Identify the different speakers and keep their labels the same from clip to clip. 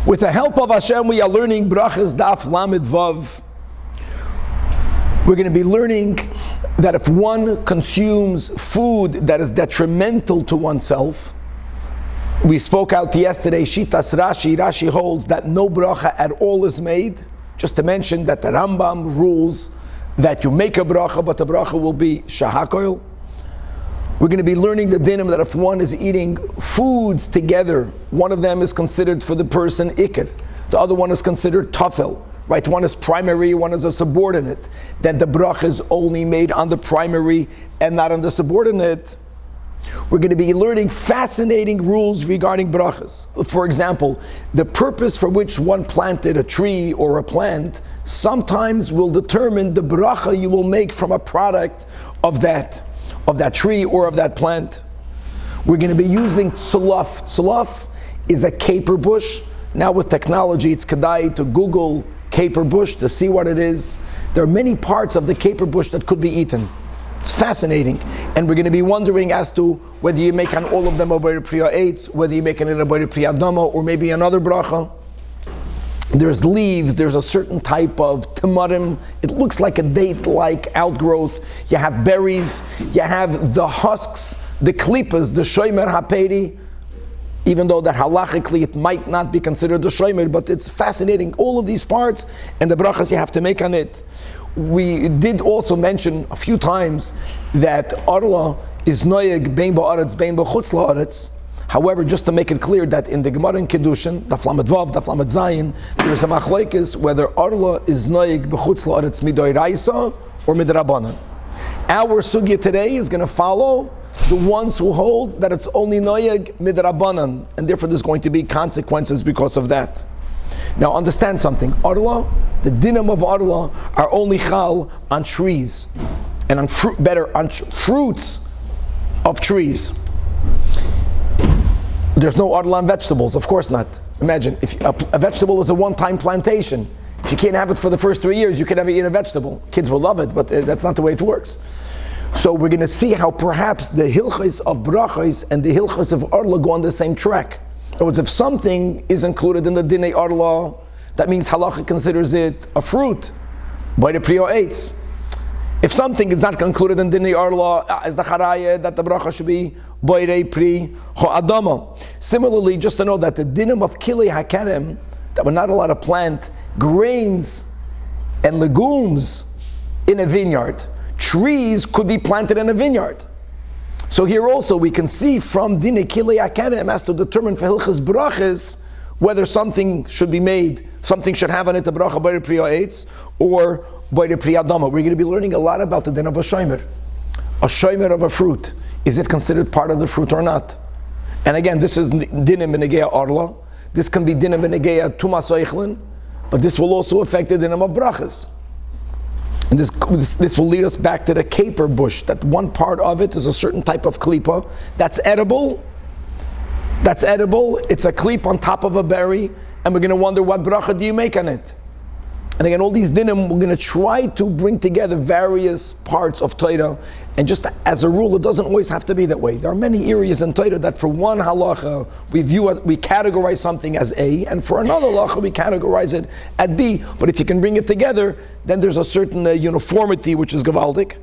Speaker 1: With the help of Hashem, we are learning Brachas Daf Lamed Vav. We're going to be learning that if one consumes food that is detrimental to oneself, we spoke out yesterday, Shitas Rashi holds that no bracha at all is made. Just to mention that the Rambam rules that you make a bracha, but the bracha will be shahakoil. We're going to be learning the dinim that if one is eating foods together, one of them is considered for the person ikr, the other one is considered tafel, right? One is primary, one is a subordinate. Then the bracha is only made on the primary and not on the subordinate. We're going to be learning fascinating rules regarding brachas. For example, the purpose for which one planted a tree or a plant sometimes will determine the bracha you will make from a product of that tree or of that plant. We're going to be using tzulaf. Tzulaf is a caper bush. Now with technology, it's kedai to Google caper bush to see what it is. There are many parts of the caper bush that could be eaten. It's fascinating. And we're going to be wondering as to whether you make on all of them a Boyer Priya 8, whether you make an a Boyer Priya Dama, or maybe another bracha. There's leaves, there's a certain type of tamarim. It looks like a date-like outgrowth. You have berries, you have the husks, the klipas, the shomer haperi, even though that halachically it might not be considered the shomer, but it's fascinating. All of these parts and the brachas you have to make on it. We did also mention a few times that arla is noyeg bein ba'aretz, bein b'chutz la'aretz. However, just to make it clear that in the Gemara in Kedushin, Daf Lamed Vav, Daf Lamed Zayin, there's a machlekes whether arla is noyeg b'chutz la'aretz midoiraisa or midrabanan. Our sugya today is going to follow the ones who hold that it's only noyeg midrabanan, and therefore there's going to be consequences because of that. Now understand something. Arla, the dinim of arla are only chal on trees and on fruits of trees. There's no arla on vegetables, of course not. Imagine, if a vegetable is a one-time plantation. If you can't have it for the first 3 years, you can never eat a vegetable. Kids will love it, but that's not the way it works. So we're going to see how perhaps the hilchos of brachos and the hilchos of arla go on the same track. In other words, if something is included in the dinei arla, that means halacha considers it a fruit by the prior eights. If something is not included in dinei arla, is the charaya that the bracha should be boirei pri ho'adama. Similarly, just to know that the dinim of kilei hakerem, that we're not allowed to plant grains and legumes in a vineyard. Trees could be planted in a vineyard. So here also we can see from dinei kilei hakerem as to determine for hilchas brachas whether something should be made, something should have on it the bracha boirei pri ha'etz or boirei pri ha'adama. We're going to be learning a lot about the din of a shomer. A shomer of a fruit. Is it considered part of the fruit or not? And again, this is dinim b'negeya arla. This can be dinim b'negeya tumas oichlin, but this will also affect the dinim of brachas. And this will lead us back to the caper bush, that one part of it is a certain type of klipa that's edible. That's edible. It's a klip on top of a berry, and we're going to wonder what bracha do you make on it. And again, all these dinim, we're going to try to bring together various parts of Torah, and just as a rule, it doesn't always have to be that way. There are many areas in Torah that for one halacha, we categorize something as A, and for another halacha, we categorize it at B. But if you can bring it together, then there's a certain uniformity, which is gavaldik.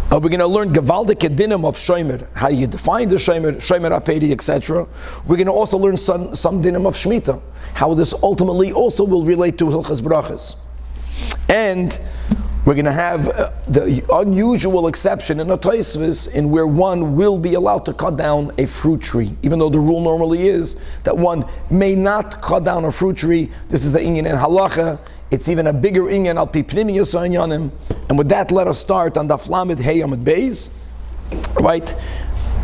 Speaker 1: We're going to learn gavaldik dinim of shomer, how you define the shomer apedi, etc. We're going to also learn some dinim of shmita, how this ultimately also will relate to hilchas brachas. And we're going to have the unusual exception in a tosfos in where one will be allowed to cut down a fruit tree, even though the rule normally is that one may not cut down a fruit tree. This is an inyan in halacha. It's even a bigger inyan al pi pnimiyos inyanim. And with that, let us start on Daf Lamed Hey Amid Beis. Right?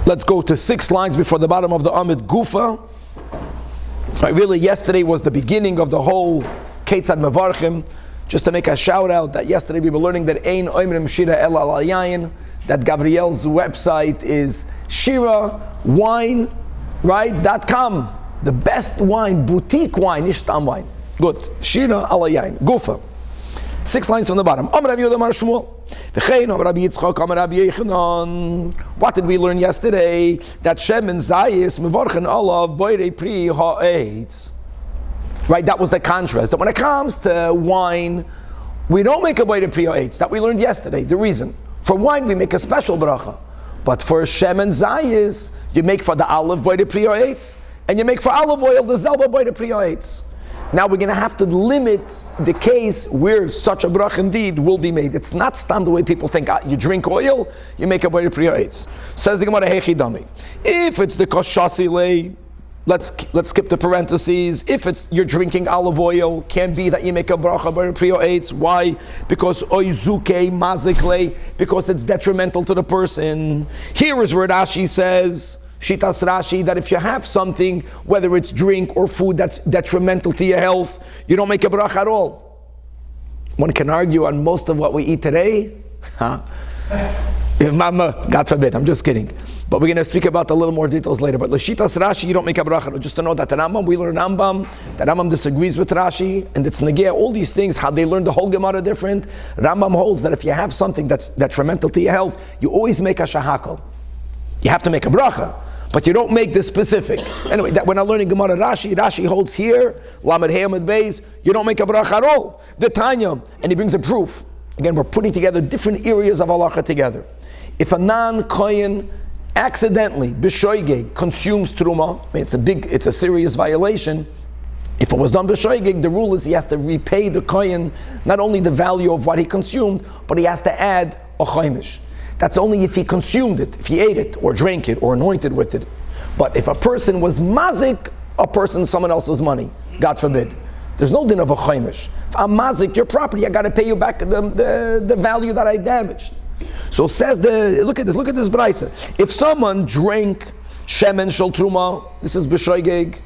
Speaker 1: Let's go to 6 lines before the bottom of the Amid Gufa. Right, really, yesterday was the beginning of the whole Ketzad Mevarchim. Just to make a shout out that yesterday we were learning that Ein Oimrim Shira El Alayayin, that Gabriel's website is Shira Wine, right? .com. The best wine, boutique wine, Ishtam wine. Good. Shira Alayayin. Gufa. 6 lines from the bottom. What did we learn yesterday? That Shem and Zayis mevarchen olav boirei pri ha'etz. Right, that was the contrast. That when it comes to wine, we don't make a Boida Priya Eitz. That we learned yesterday, the reason. For wine, we make a special bracha. But for Shem and Zayis, you make for the olive Boida Priya Eitz, and you make for olive oil the Zelba Boida Priya Eitz. Now we're going to have to limit the case where such a bracha indeed will be made. It's not stand the way people think. You drink oil, you make a Boida Priya Eitz. Says the Gemara, Hechidami. If it's the Koshasi lei, let's skip the parentheses. If it's you're drinking olive oil, can be that you make a bracha by Priya Eitz. Why? Because oizuke mazikle, because it's detrimental to the person. Here is where Rashi says, Shitas Rashi, that if you have something, whether it's drink or food that's detrimental to your health, you don't make a bracha at all. One can argue on most of what we eat today. Mama, God forbid, I'm just kidding. But we're going to speak about a little more details later. But L'shitas Rashi, you don't make a bracha. Just to know that the Rambam, we learn Rambam, that Rambam disagrees with Rashi, and it's Negeh, all these things, how they learn the whole Gemara different. Rambam holds that if you have something that's detrimental to your health, you always make a shahakal. You have to make a bracha, but you don't make this specific. Anyway, that when I'm learning Gemara Rashi holds here, Lamed Hamed Beis, you don't make a bracha at all. The Tanya, and he brings a proof. Again, we're putting together different areas of halacha together. If a non-kohen accidentally, b'shoigeg, consumes truma, it's a serious violation. If it was done b'shoigeg, the rule is he has to repay the kohen not only the value of what he consumed, but he has to add a chaimish. That's only if he consumed it, if he ate it, or drank it, or anointed with it. But if a person was mazik, someone else's money, God forbid, there's no din of a chaimish. If I'm mazik, your property, I got to pay you back the value that I damaged. So says look at this braisa. If someone drank shemen shel truma, this is b'shoigeg,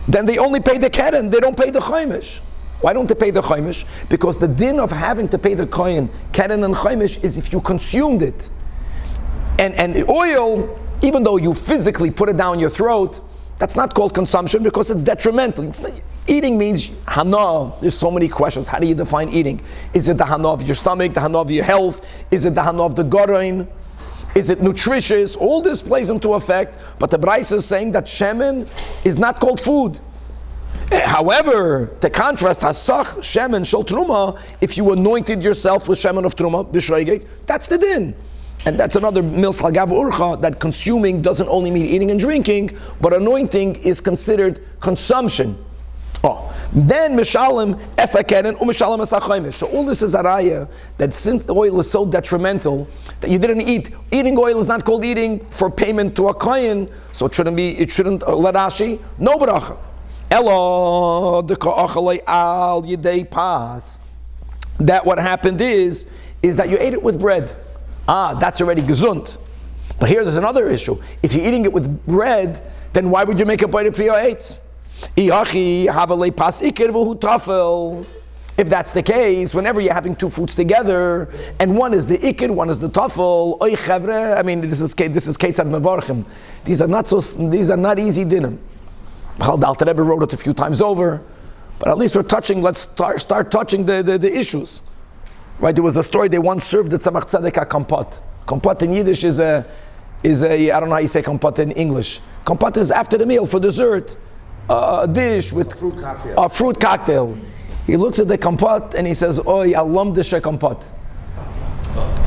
Speaker 1: then they only pay the keren, they don't pay the chaimish. Why don't they pay the chaimish? Because the din of having to pay the kohen, keren and chaimish, is if you consumed it. And oil, even though you physically put it down your throat, that's not called consumption because it's detrimental. Eating means hana. There's so many questions. How do you define eating? Is it the hana of your stomach, the hana of your health? Is it the hana of the gorain? Is it nutritious? All this plays into effect, but the Braisa is saying that shemen is not called food. However, to contrast, hasach shemen shel truma, if you anointed yourself with shemen of truma, b'shoigeg, that's the din. And that's another mils halgav urcha, that consuming doesn't only mean eating and drinking, but anointing is considered consumption. Then mishalim esakeren u'mishalim esachaymish. So all this is a raya that since the oil is so detrimental that you didn't eat. Eating oil is not called eating for payment to a kohen, so it shouldn't let Rashi no bracha. Elo de ka'achalei al yedei pas. That what happened is that you ate it with bread. That's already gesund. But here's another issue. If you're eating it with bread, then why would you make a Boida Priya Eitz? If that's the case, whenever you're having two foods together, and one is the ikir, one is the tafel, this is keitzad mevarchim. These are not easy dinim. The rebbe wrote it a few times over, but at least we're touching. Let's start touching the issues. Right? There was a story. They once served the tzamach tzedek kompot. Kompot in Yiddish is a I don't know how you say kompot in English. Kompot is after the meal for dessert. A dish with a fruit cocktail. He looks at the kompot and he says, "Oy, alam deshe kompot,"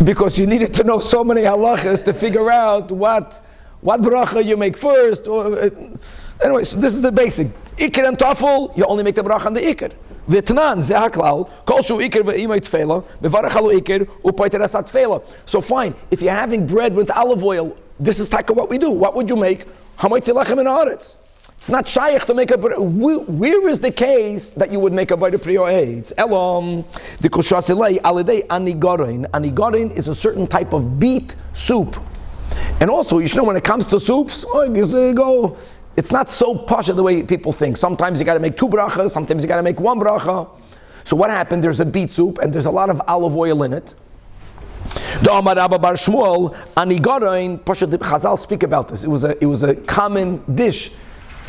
Speaker 1: because you needed to know so many halachas to figure out what bracha you make first. Anyway, so this is the basic. Ikir and tafel, you only make the bracha on the ikir. V'tnan zehaklal kol shu ikir ve'imay tefilla mevarach alu ikir u'poiter asat tefilla. So fine, if you're having bread with olive oil, this is taka what we do. What would you make? Hamaytzi lechem in haaretz. It's not shaykh to make a. Where is the case that you would make a Boida Priya Eitz? Elom the koshasilei alidei anigarin. Anigarin is a certain type of beet soup, and also you should know when it comes to soups, it's not so pasha the way people think. Sometimes you got to make two brachas, sometimes you got to make one bracha. So what happened? There's a beet soup and there's a lot of olive oil in it. The Amar Rabba Bar Shmuel anigarin. Pasha the Chazal speak about this. It was a common dish.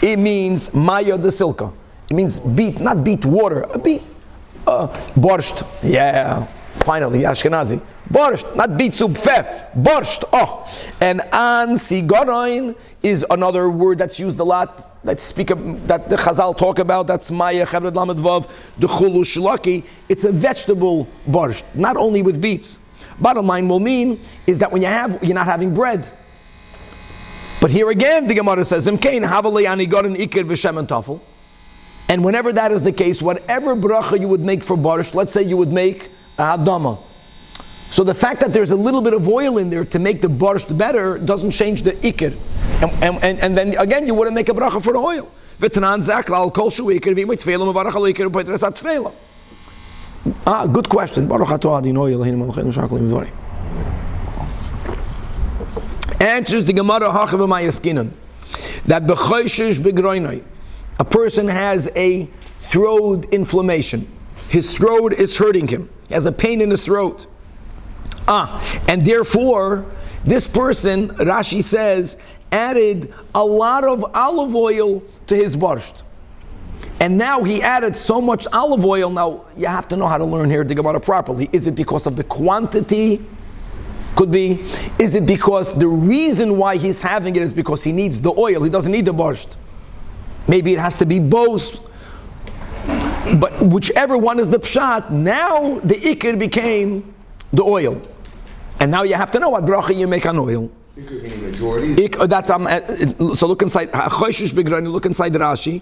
Speaker 1: It means maya de silka. It means beet, not beet water. A beet, borscht. Yeah, finally, Ashkenazi. Borscht, not beet soup, borscht. And an sigaroin is another word that's used a lot. let's speak of, that the Chazal talk about, that's Maya, Chevred Lamed Vav, the Chulu Shlaki, it's a vegetable borscht, not only with beets. Bottom line will mean is that when you're not having bread. But here again, the Gemara says, Imkein Havalei Ani Goren Ikir V'Shem and Tafel. And whenever that is the case, whatever bracha you would make for borscht, let's say you would make a hadama. So the fact that there's a little bit of oil in there to make the borscht better doesn't change the ikir. And then again, you wouldn't make a bracha for the oil. Good question. Answers the Gemara that a person has a throat inflammation. His throat is hurting him. He has a pain in his throat. And therefore, this person, Rashi says, added a lot of olive oil to his borscht. And now he added so much olive oil. Now, you have to know how to learn here the Gemara properly. Is it because of the quantity? Could be. Is it because the reason why he's having it is because he needs the oil? He doesn't need the borscht. Maybe it has to be both. But whichever one is the pshat, now the ikir became the oil. And now you have to know what bracha you make on oil.
Speaker 2: Majority.
Speaker 1: That's so look inside. Look inside Rashi.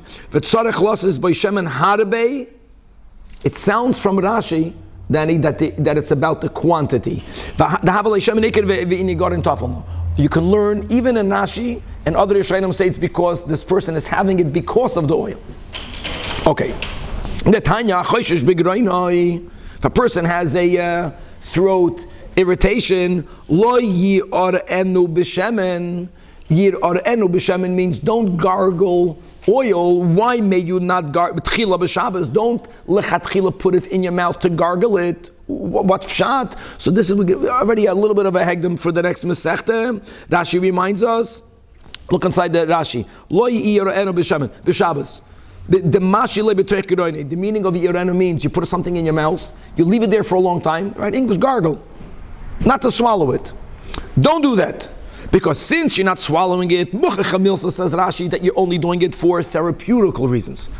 Speaker 1: It sounds from Rashi that it's about the quantity. You can learn even in Rashi and other Rishonim say it's because this person is having it because of the oil. Okay. If a person has a throat irritation, lo yir'arenu b'shemen. Yir'arenu b'shemen means don't gargle oil. Why may you not gargle? B'tchila b'Shabbos, don't lechatchila put it in your mouth to gargle it. What's pshat? So this is already a little bit of a hegdom for the next Masechta. Rashi reminds us. Look inside the Rashi. Lo yir'arenu b'shemen b'Shabbos. The meaning of yir'arenu means you put something in your mouth, you leave it there for a long time, right? English gargle. Not to swallow it. Don't do that. Because since you're not swallowing it, says Rashi, that you're only doing it for therapeutical reasons.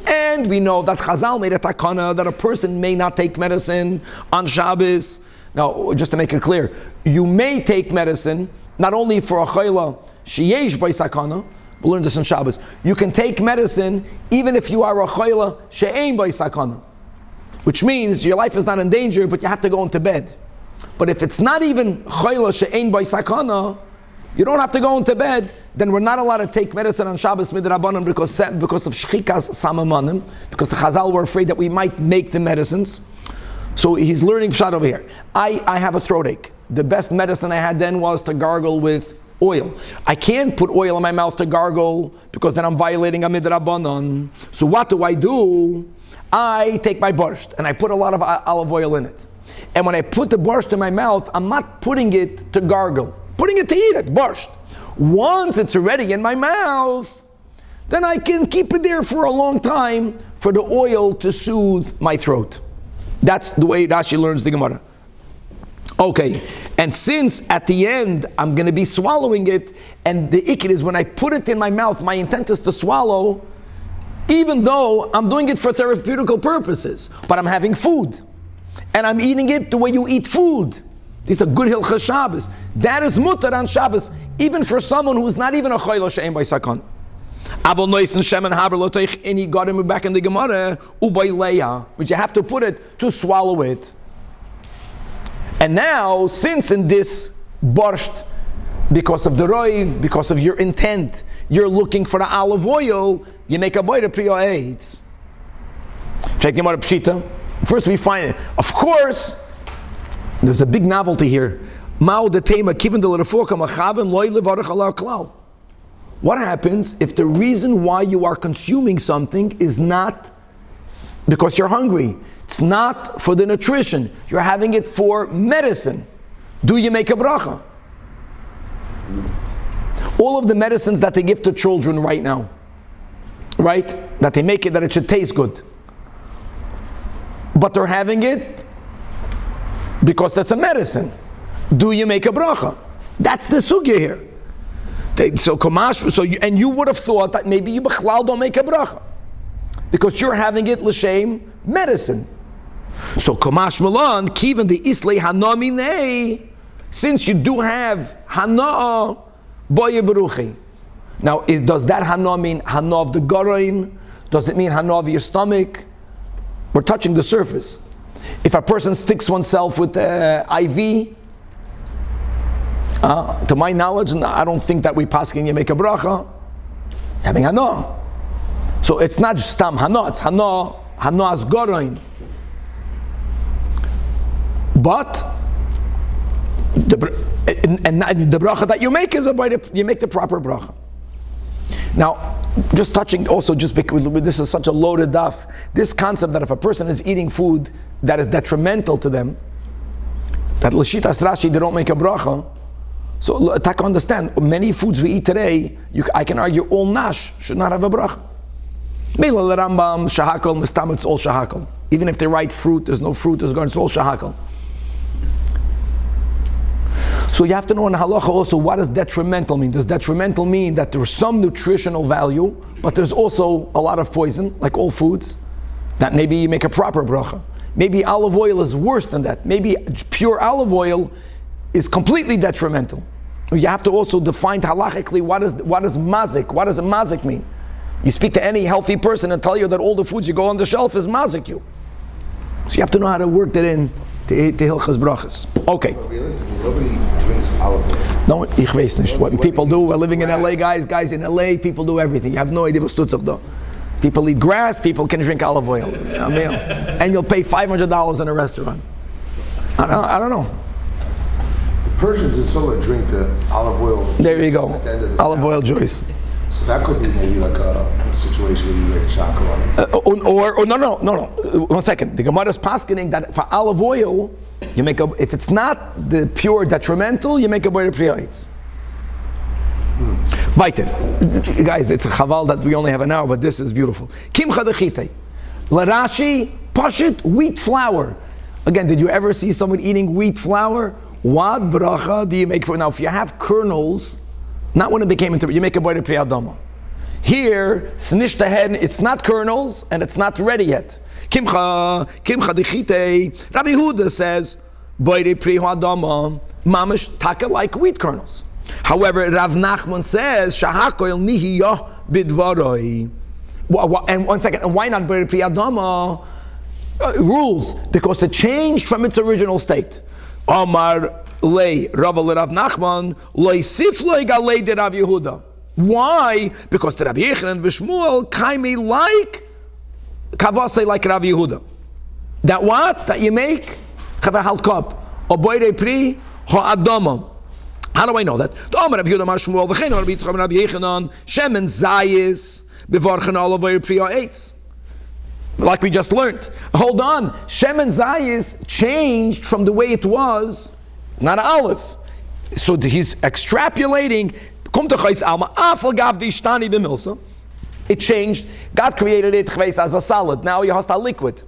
Speaker 1: And we know that Chazal made a takana that a person may not take medicine on Shabbos. Now, just to make it clear, you may take medicine not only for a chayla sheyesh by sakana. We'll learn this on Shabbos. You can take medicine even if you are a chayla she'ein by sakana, which means your life is not in danger, but you have to go into bed. But if it's not even chayla she'ein by sakana, you don't have to go into bed, then we're not allowed to take medicine on Shabbos midrabanan because of shchikas samamanim, because the Chazal were afraid that we might make the medicines. So he's learning pshat over here. I have a throat ache. The best medicine I had then was to gargle with oil. I can't put oil in my mouth to gargle because then I'm violating a midrabanan. So what do? I take my borscht and I put a lot of olive oil in it. And when I put the borscht in my mouth, I'm not putting it to gargle, putting it to eat it, borscht. Once it's already in my mouth, then I can keep it there for a long time for the oil to soothe my throat. That's the way Rashi learns the Gemara. Okay, and since at the end I'm going to be swallowing it, and the ikir is when I put it in my mouth, my intent is to swallow, even though I'm doing it for therapeutical purposes, but I'm having food. And I'm eating it the way you eat food. These are good hilchas Shabbos. That is mutar on Shabbos, even for someone who's not even a chayla she'ein by sakana. Abel nois and shemen haber lo teich, and he got him back in the Gemara ubay leya, which you have to put it to swallow it. And now, since in this borscht, because of the roiv, because of your intent, you're looking for the olive oil, you make a boida priya eitz. Check the Gemara pshita. First we find, of course, there's a big novelty here. What happens if the reason why you are consuming something is not because you're hungry? It's not for the nutrition. You're having it for medicine. Do you make a bracha? All of the medicines that they give to children right now, right? That they make it that it should taste good. But they're having it because that's a medicine. Do you make a bracha? That's the sugya here. And you would have thought that maybe you b'chlal don't make a bracha because you're having it l'shem medicine. So Kamash Milan, Kivan the Islay Hanamine, since you do have Hana'a Boye Beruchi. Now, does that Hana mean Hana of the Garain? Does it mean Hana of your stomach? We're touching the surface. If a person sticks oneself with IV, to my knowledge, I don't think that we paskin you make a bracha having Hana. So it's not just Stam Hana, it's Hana as Garain. But the bracha that you make is you make the proper bracha. Now, just touching also, just because this is such a loaded daf, this concept that if a person is eating food that is detrimental to them, that l'shitas Rashi they don't make a bracha. So I can understand many foods we eat today. I can argue all nash should not have a bracha. Mila rambam shahakal mistam it's all shahakal. Even if they write fruit, there's no fruit. There's going it's all shahakal. So you have to know in halacha also what does detrimental mean. Does detrimental mean that there's some nutritional value, but there's also a lot of poison, like all foods, that maybe you make a proper bracha. Maybe olive oil is worse than that. Maybe pure olive oil is completely detrimental. You have to also define halachically what is mazik. What does a mazik mean? You speak to any healthy person and tell you that all the foods you go on the shelf is mazik you. So you have to know how to work that in to hilchas brachas. Okay.
Speaker 2: But realistically, nobody drinks olive oil.
Speaker 1: No, ich weiß nicht. What people do, we're living in LA, guys in LA, people do everything. You have no idea what stutzach do. People eat grass, people can drink olive oil. And you'll pay $500 in a restaurant. I don't know.
Speaker 2: The Persians in Sola drink the olive oil.
Speaker 1: There you go.
Speaker 2: At the end of the
Speaker 1: olive oil juice.
Speaker 2: So that could be maybe like a situation where you make chocolate on it.
Speaker 1: No. 1 second. The Gemara is paskening that for olive oil, you make if it's not the pure detrimental, you make a boyer priyaitz. Weiter. Guys, it's a chaval that we only have an hour, but this is beautiful. Kimcha dechite. Larashi, pashit, wheat flour. Again, did you ever see someone eating wheat flour? What bracha do you make for? Now, if you have kernels, not when it became into, you make a boyer priyadama. Here, snishtahen, it's not kernels and it's not ready yet. Kimcha dechite. Rabbi Huda says, boyer priyadama, mamish taka like wheat kernels. However, Rav Nachman says, shahakoil nihiyah bidvaroi. And 1 second, and why not boyer priyadama? Rules, because it changed from its original state. Amar lei Rav Nachman lei sifloi galei de Rav Yehuda. Why? Because the Rabbi Yochanan v'Shmuel kaimi like kavasei like Rav Yehuda. That what? That you make chaver halkop or boire pri ha'adama. How do I know that? The Amar Rav Yehuda Mar Shmuel v'chein Rabbi Yitzchak Rabbi Yochanan shemen zayis bevarchen olav boire pri ha'etz. Like we just learned. Hold on. Shemen Zayis changed from the way it was, not an olive. So he's extrapolating. It changed. God created it as a solid. Now you have a liquid.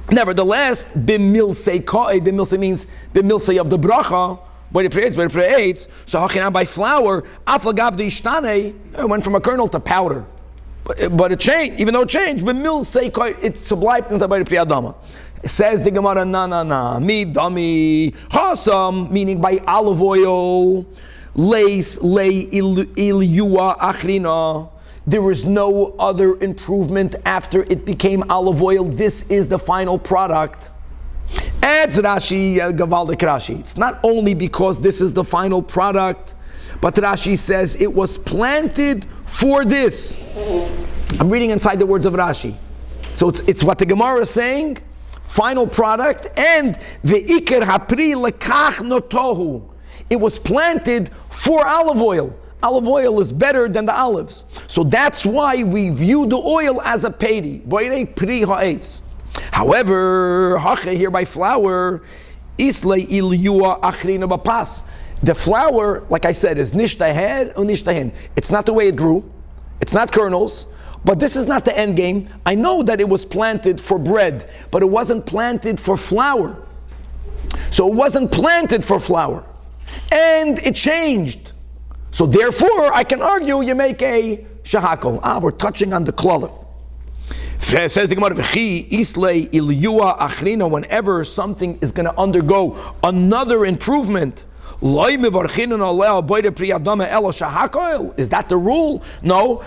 Speaker 1: Nevertheless, bimilse means bimilse of the bracha. But it creates. So how can I buy flour? It went from a kernel to powder. But it changed, even though it changed, but mil say it's sublimed into by the priyadama. It says the Gemara, mi dami hasam, meaning by olive oil, leis lei ilyua achrina. There is no other improvement after it became olive oil. This is the final product. Adds Rashi, Gavaldik Rashi. It's not only because this is the final product, but Rashi says it was planted for this. I'm reading inside the words of Rashi. So it's what the Gemara is saying, final product, and ve'ikar hapri lekach notohu. It was planted for olive oil. Olive oil is better than the olives. So that's why we view the oil as a peri. Boirei pri ha'etz. However, hache here by flour, islei ilyua achrina bapas. The flour, like I said, is nishtahen or nishtahen. It's not the way it grew. It's not kernels. But this is not the end game. I know that it was planted for bread, but it wasn't planted for flour. So it wasn't planted for flour. And it changed. So therefore, I can argue you make a shahakol. We're touching on the klalim. Says the Gemara, whenever something is going to undergo another improvement, is that the rule? No.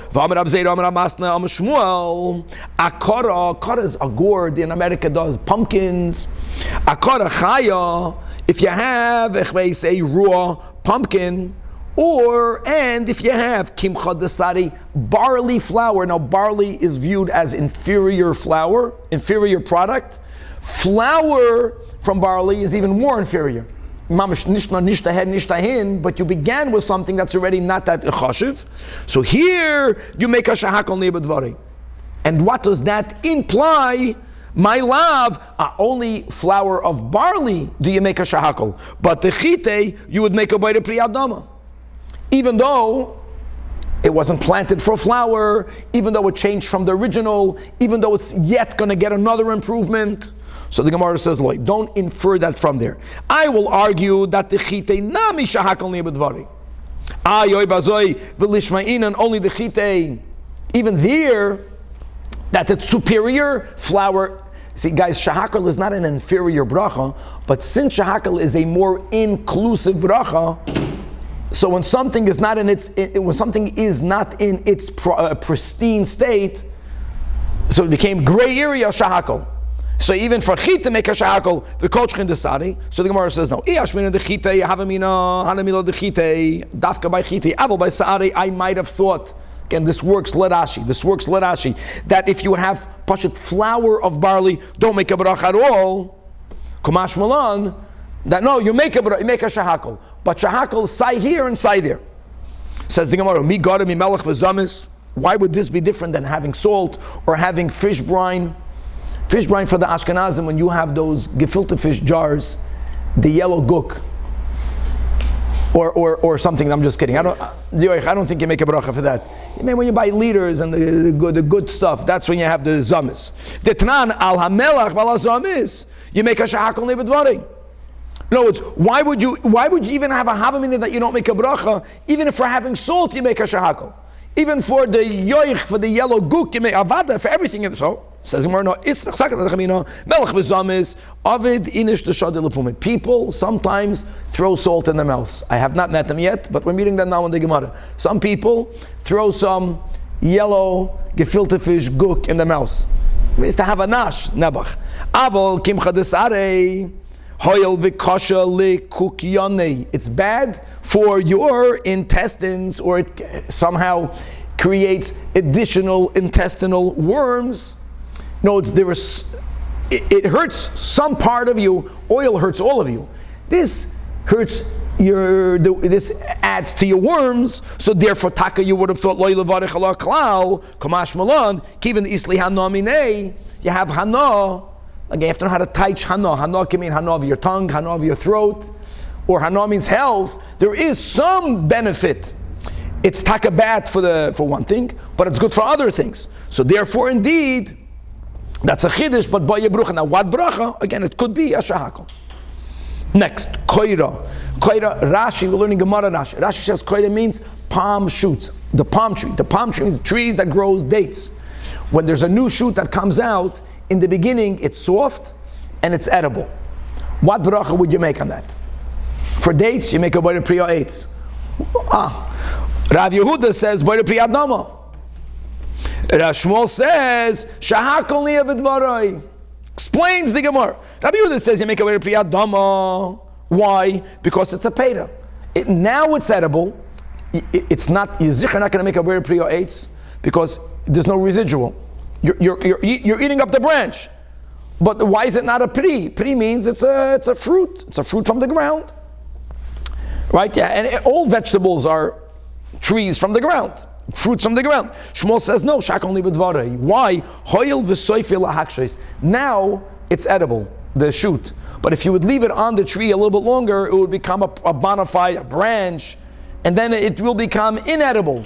Speaker 1: Akara is a gourd in America does pumpkins. Akara chaya, if you have a raw pumpkin, and if you have kimcha desari, barley flour. Now barley is viewed as inferior flour, inferior product. Flour from barley is even more inferior. Mamash nishna nishtahed nishtahin, but you began with something that's already not that chashiv. So here you make a shahakol nebedvari. And what does that imply? My love, only flour of barley do you make a shahakol, but the chite you would make a bayre priyadama. Even though it wasn't planted for flour, even though it changed from the original, even though it's yet going to get another improvement. So the Gemara says, like, don't infer that from there. I will argue that the chite nami shahakol nebedvari. Ayoy bazoi v'lishma'in, only the chite, even there, that it's superior flour. See, guys, shahakol is not an inferior bracha, but since shahakol is a more inclusive bracha, so when something is not in its pristine state, so it became gray area shahakol. So even for chit to make a shahakol, the kochchin desari. So the Gemara says no. Iyashmina de chite havamina hanamila de chite dafka by chite aval by saari. I might have thought. Again, this works lerashi. That if you have pashut flour of barley, don't make a bracha at all. Kumash malan. That no, you make a shahakol, but shahakol sai here and sai there. Says the Gemara, mi gada mi melech v'zamis. Why would this be different than having salt or having fish brine? Fish brine for the Ashkenazim, when you have those gefilte fish jars, the yellow guk, or something. I'm just kidding. I don't think you make a bracha for that. You mean when you buy liters and the good stuff, that's when you have the zamis. The tnan al hamelach val zamis. You make a shahakol nebedvarim. In other words, why would you even have a havamina that you don't make a bracha? Even if for having salt you make a shahakol. Even for the yoich, for the yellow guk, you make avada, for everything. So, says Gemara, no, people sometimes throw salt in their mouths. I have not met them yet, but we're meeting them now in the Gemara. Some people throw some yellow gefilte fish guk in their mouths. It means to have a nash, nebach. Aval kimcha desare. It's bad for your intestines, or it somehow creates additional intestinal worms. No, it hurts some part of you. Oil hurts all of you. This hurts this adds to your worms. So therefore, taka, you would have thought loy levarich ala klal kamash malan kiven isli hanomine. You have hana. Like you have to know how to teach hana. Hana can mean hana of your tongue, hana of your throat, or hana means health. There is some benefit. It's taka bad for one thing, but it's good for other things. So therefore, indeed, that's a chiddush. But by brucha. Now, what bracha? Again, it could be a shahakol. Next, koira. Rashi. We're learning gemara Rashi. Rashi says koira means palm shoots. The palm tree. The palm tree means trees that grows dates. When there's a new shoot that comes out, in the beginning, it's soft and it's edible. What bracha would you make on that? For dates, you make a bayre priya eitz. Rav Yehuda says bayre priya adnama. Rav Shmuel says shahakol niya b'dvaroi. Explains the Gemara. Rav Yehuda says you make a bayre priya adnama. Why? Because it's a peta. Now it's edible. It's not. You're not going to make a bayre priya eitz because there's no residual. You're eating up the branch. But why is it not a pri? Pri means it's a fruit. It's a fruit from the ground. Right? Yeah, and all vegetables are trees from the ground. Fruits from the ground. Shmuel says no, shak only b'dvarei. Why? Hoyel v'soifil lahakshos. Now it's edible, the shoot. But if you would leave it on the tree a little bit longer, it would become a bona fide branch, and then it will become inedible.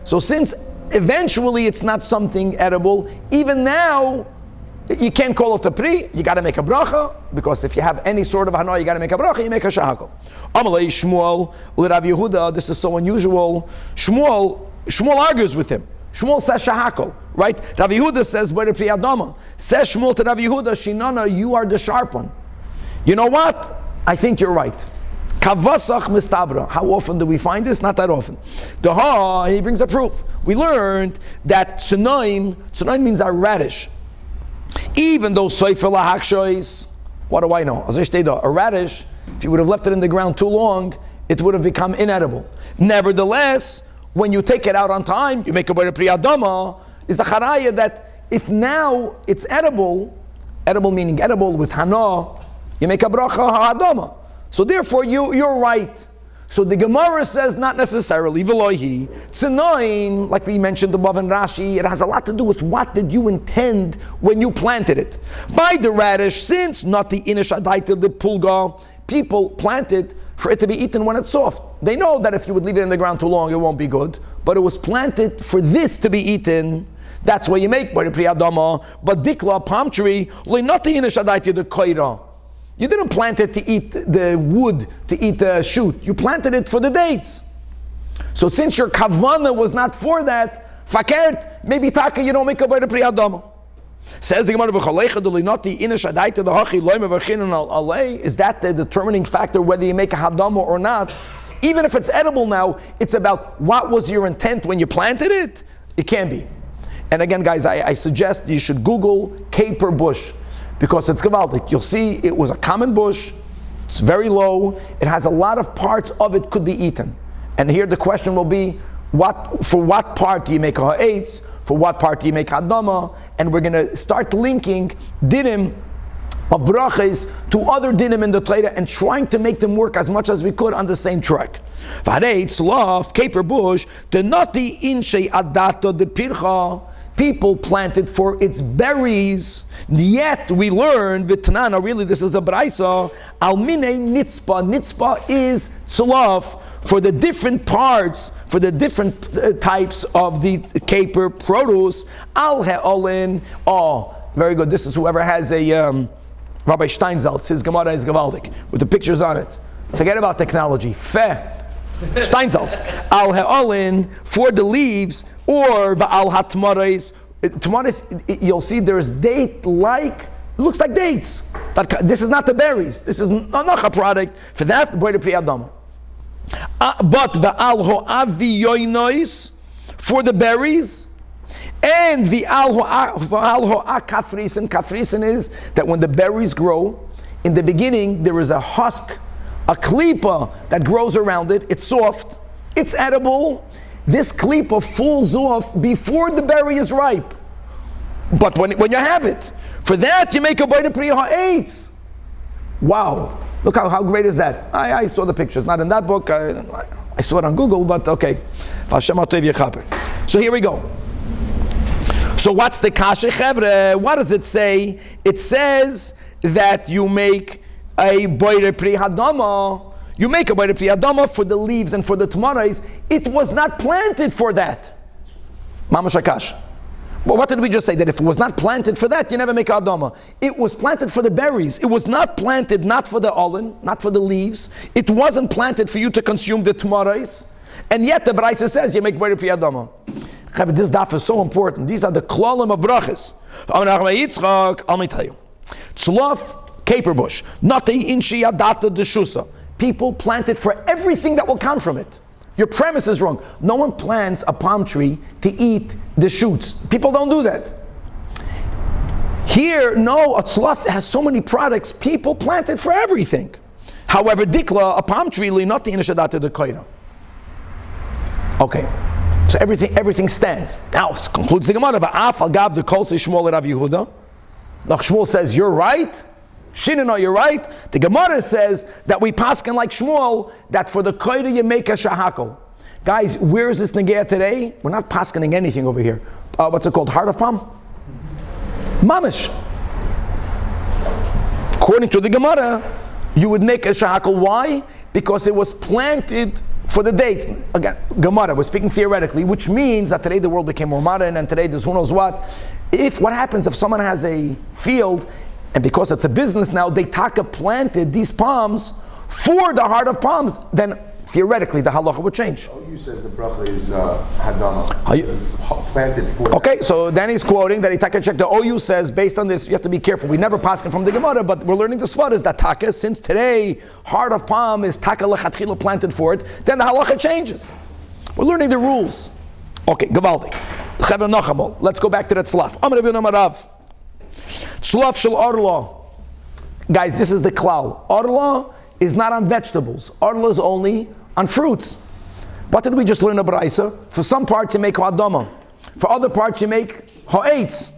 Speaker 1: So since eventually it's not something edible, even now You can't call it a pri, you got to make a bracha, because if you have any sort of hana, you got to make a bracha, you make a shahakol. Amalei Shmuel, Rav Yehuda, this is so unusual. Shmuel argues with him. Shmuel says shahakol, right? Rav Yehuda says, Boire pri adama. Says Shmuel to Rav Yehuda, Shinana, you are the sharp one. You know what? I think you're right. Kavasach mistabra. How often do we find this? Not that often. He brings a proof. We learned that tsunayin means a radish. Even though soifel hakshois, what do I know? A radish, if you would have left it in the ground too long, it would have become inedible. Nevertheless, when you take it out on time, you make a boire pri adama, is a charaya that if now it's edible meaning edible with hana, you make a bracha ha'adama. So therefore you're right. So the Gemara says not necessarily, Velohi, Tzinayin, like we mentioned above in Rashi, it has a lot to do with what did you intend when you planted it. By the radish, since not the inish adaita, the pulga, people planted for it to be eaten when it's soft. They know that if you would leave it in the ground too long, it won't be good. But it was planted for this to be eaten. That's why you make boire pri adama. But dikla, palm tree, not the inish adaita, the koira. You didn't plant it to eat the wood, to eat the shoot. You planted it for the dates. So since your kavana was not for that, fakert, maybe taka, you don't make a boire pri adama. Says the Gemara, is that the determining factor whether you make a hadama or not? Even if it's edible now, it's about what was your intent when you planted it? It can be. And again, guys, I suggest you should Google caper bush, because it's gewaldic. You'll see it was a common bush, it's very low, it has a lot of parts of it could be eaten. And here the question will be, for what part do you make a ha'etz? For what part do you make hadama? And we're going to start linking dinim of brachas to other dinim in the Torah and trying to make them work as much as we could on the same track. V'haretz, loft, caper bush, the nati inshei adato de pircha. People planted for its berries, yet we learn v'tanana. Really, this is a braisa. Almine nitzpa. Nitzpa is tzlaf for the different parts, for the different types of the caper produce. Al he'olin. Oh, very good. This is whoever has a Rabbi Steinsaltz. His gemara is gewaldic with the pictures on it. Forget about technology. Steinsaltz. Al he'olin for the leaves. Or va'al hatmarais. Tamarais, you'll see there's date-like, it looks like dates. This is not the berries. This is not a product. For that, boire pri adama. But va'al ho'aviyoinois, for the berries, and va'al ho'akafrisin. Kafrisin is that when the berries grow, in the beginning there is a husk, a klipa that grows around it. It's soft, it's edible. This klipa falls off before the berry is ripe. But when you have it, for that you make a boire pri ha'etz. Wow, look how great is that? I saw the pictures, not in that book, I saw it on Google, but okay. So here we go. So what's the kasha chevre? What does it say? It says that you make a boire pri hadama. You make a boire pri adama for the leaves and for the tamarais. It was not planted for that. Mamash akash. But what did we just say? That if it was not planted for that, you never make adama. It was planted for the berries. It was not planted not for the olin, not for the leaves. It wasn't planted for you to consume the tamarais. And yet the Braisa says you make boire pri adama. This daf is so important. These are the klalim of brachas. Let me tell you. Tzlof, caper bush. Natei inshi adata deshusa. People plant it for everything that will come from it. Your premise is wrong. No one plants a palm tree to eat the shoots. People don't do that. Here, no, a tzlaf has so many products, people plant it for everything. However, dikla, a palm tree, not the inishadata de koira. Okay, so everything stands. Now, concludes the Gemara, va'af al gav the kol se Shmuel Rav Yehuda. Now, Shmuel says, you're right. Shinano, you're right. The Gemara says that we paskin like Shmuel, that for the koida you make a shahakol. Guys, where is this negea today? We're not paskining anything over here. What's it called? Heart of palm? Mamish. According to the Gemara, you would make a shahakol. Why? Because it was planted for the dates. Again, Gemara, we're speaking theoretically, which means that today the world became more modern and today there's who knows what. What happens if someone has a field, and because it's a business now, they planted these palms for the heart of palms, then theoretically the halacha would change.
Speaker 2: OU says the bracha is hadama. It's planted for.
Speaker 1: Okay, so then he's quoting that he check. The OU says, based on this, you have to be careful. We never paskin from the Gemara, but we're learning the svaras that taka, since today heart of palm is taka lechatchila planted for it, then the halacha changes. We're learning the rules. Okay, gewaldig. Let's go back to that tzlaf. Amar Rabbi Yonah tzlaf shel arla. Guys, this is the klal. Arla is not on vegetables. Arla is only on fruits. What did we just learn in Braisa? For some parts you make ha'adama. For other parts you make ha'etz.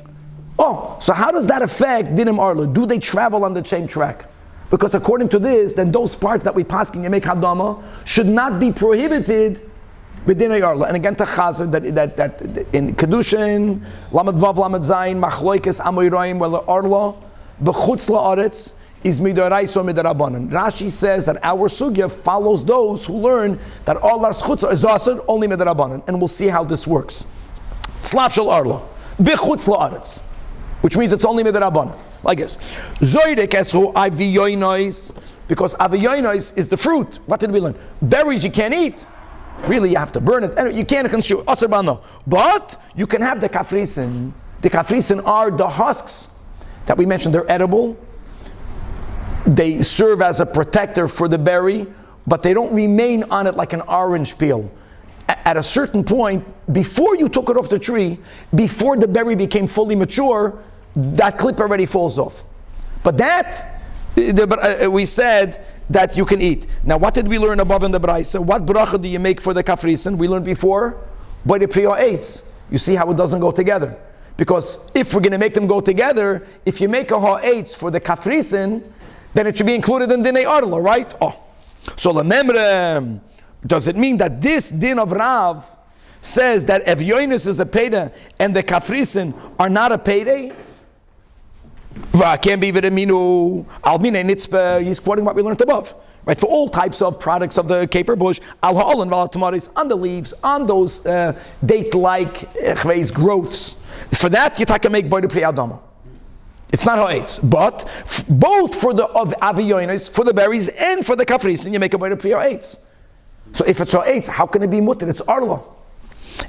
Speaker 1: Oh, so how does that affect dinim arla? Do they travel on the same track? Because according to this, then those parts that we paskin you make ha'adama should not be prohibited with dinay arla. And again, tachazir that in kedushin, lamed vav, lamed zayin, machloikes amoyroim, whether arla b'chutz la'aretz is midoraisa or midarabanan. Rashi says that our sugya follows those who learn that all our schutza is asad only midarabanan, and we'll see how this works. Tzlaf shel arla b'chutz la'aretz, which means it's only midarabanan. Like this, zoyrek eshu aviyonos, because aviyonos is the fruit. What did we learn? Berries you can't eat. Really, you have to burn it. And you can't consume asarbano, but you can have the kafrisin. The kafrisin are the husks that we mentioned. They're edible. They serve as a protector for the berry, but they don't remain on it like an orange peel. At a certain point, before you took it off the tree, before the berry became fully mature, that clip already falls off. But that, we said that you can eat. Now, what did we learn above in the Braisa? What bracha do you make for the kafrisin? We learned before, by the priya eitz. You see how it doesn't go together. Because if we're going to make them go together, if you make a ha'etz for the kafrisin, then it should be included in dinei arla, right? Oh, so lememre, does it mean that this din of Rav says that evyonis is a payday and the kafrisin are not a payday? Can't be v'deminu almine nitzpe. He's quoting what we learned above, right? For all types of products of the caper bush, al ha'olan v'al tamaris, on the leaves, on those date-like growths. For that, you can make boy the pri adama. It's not ha'etz, but both for the of aviyonis, for the berries, and for the kafrisin, you make a boy the pri ha'etz. So if it's ha'etz, how can it be mutter? It's arla.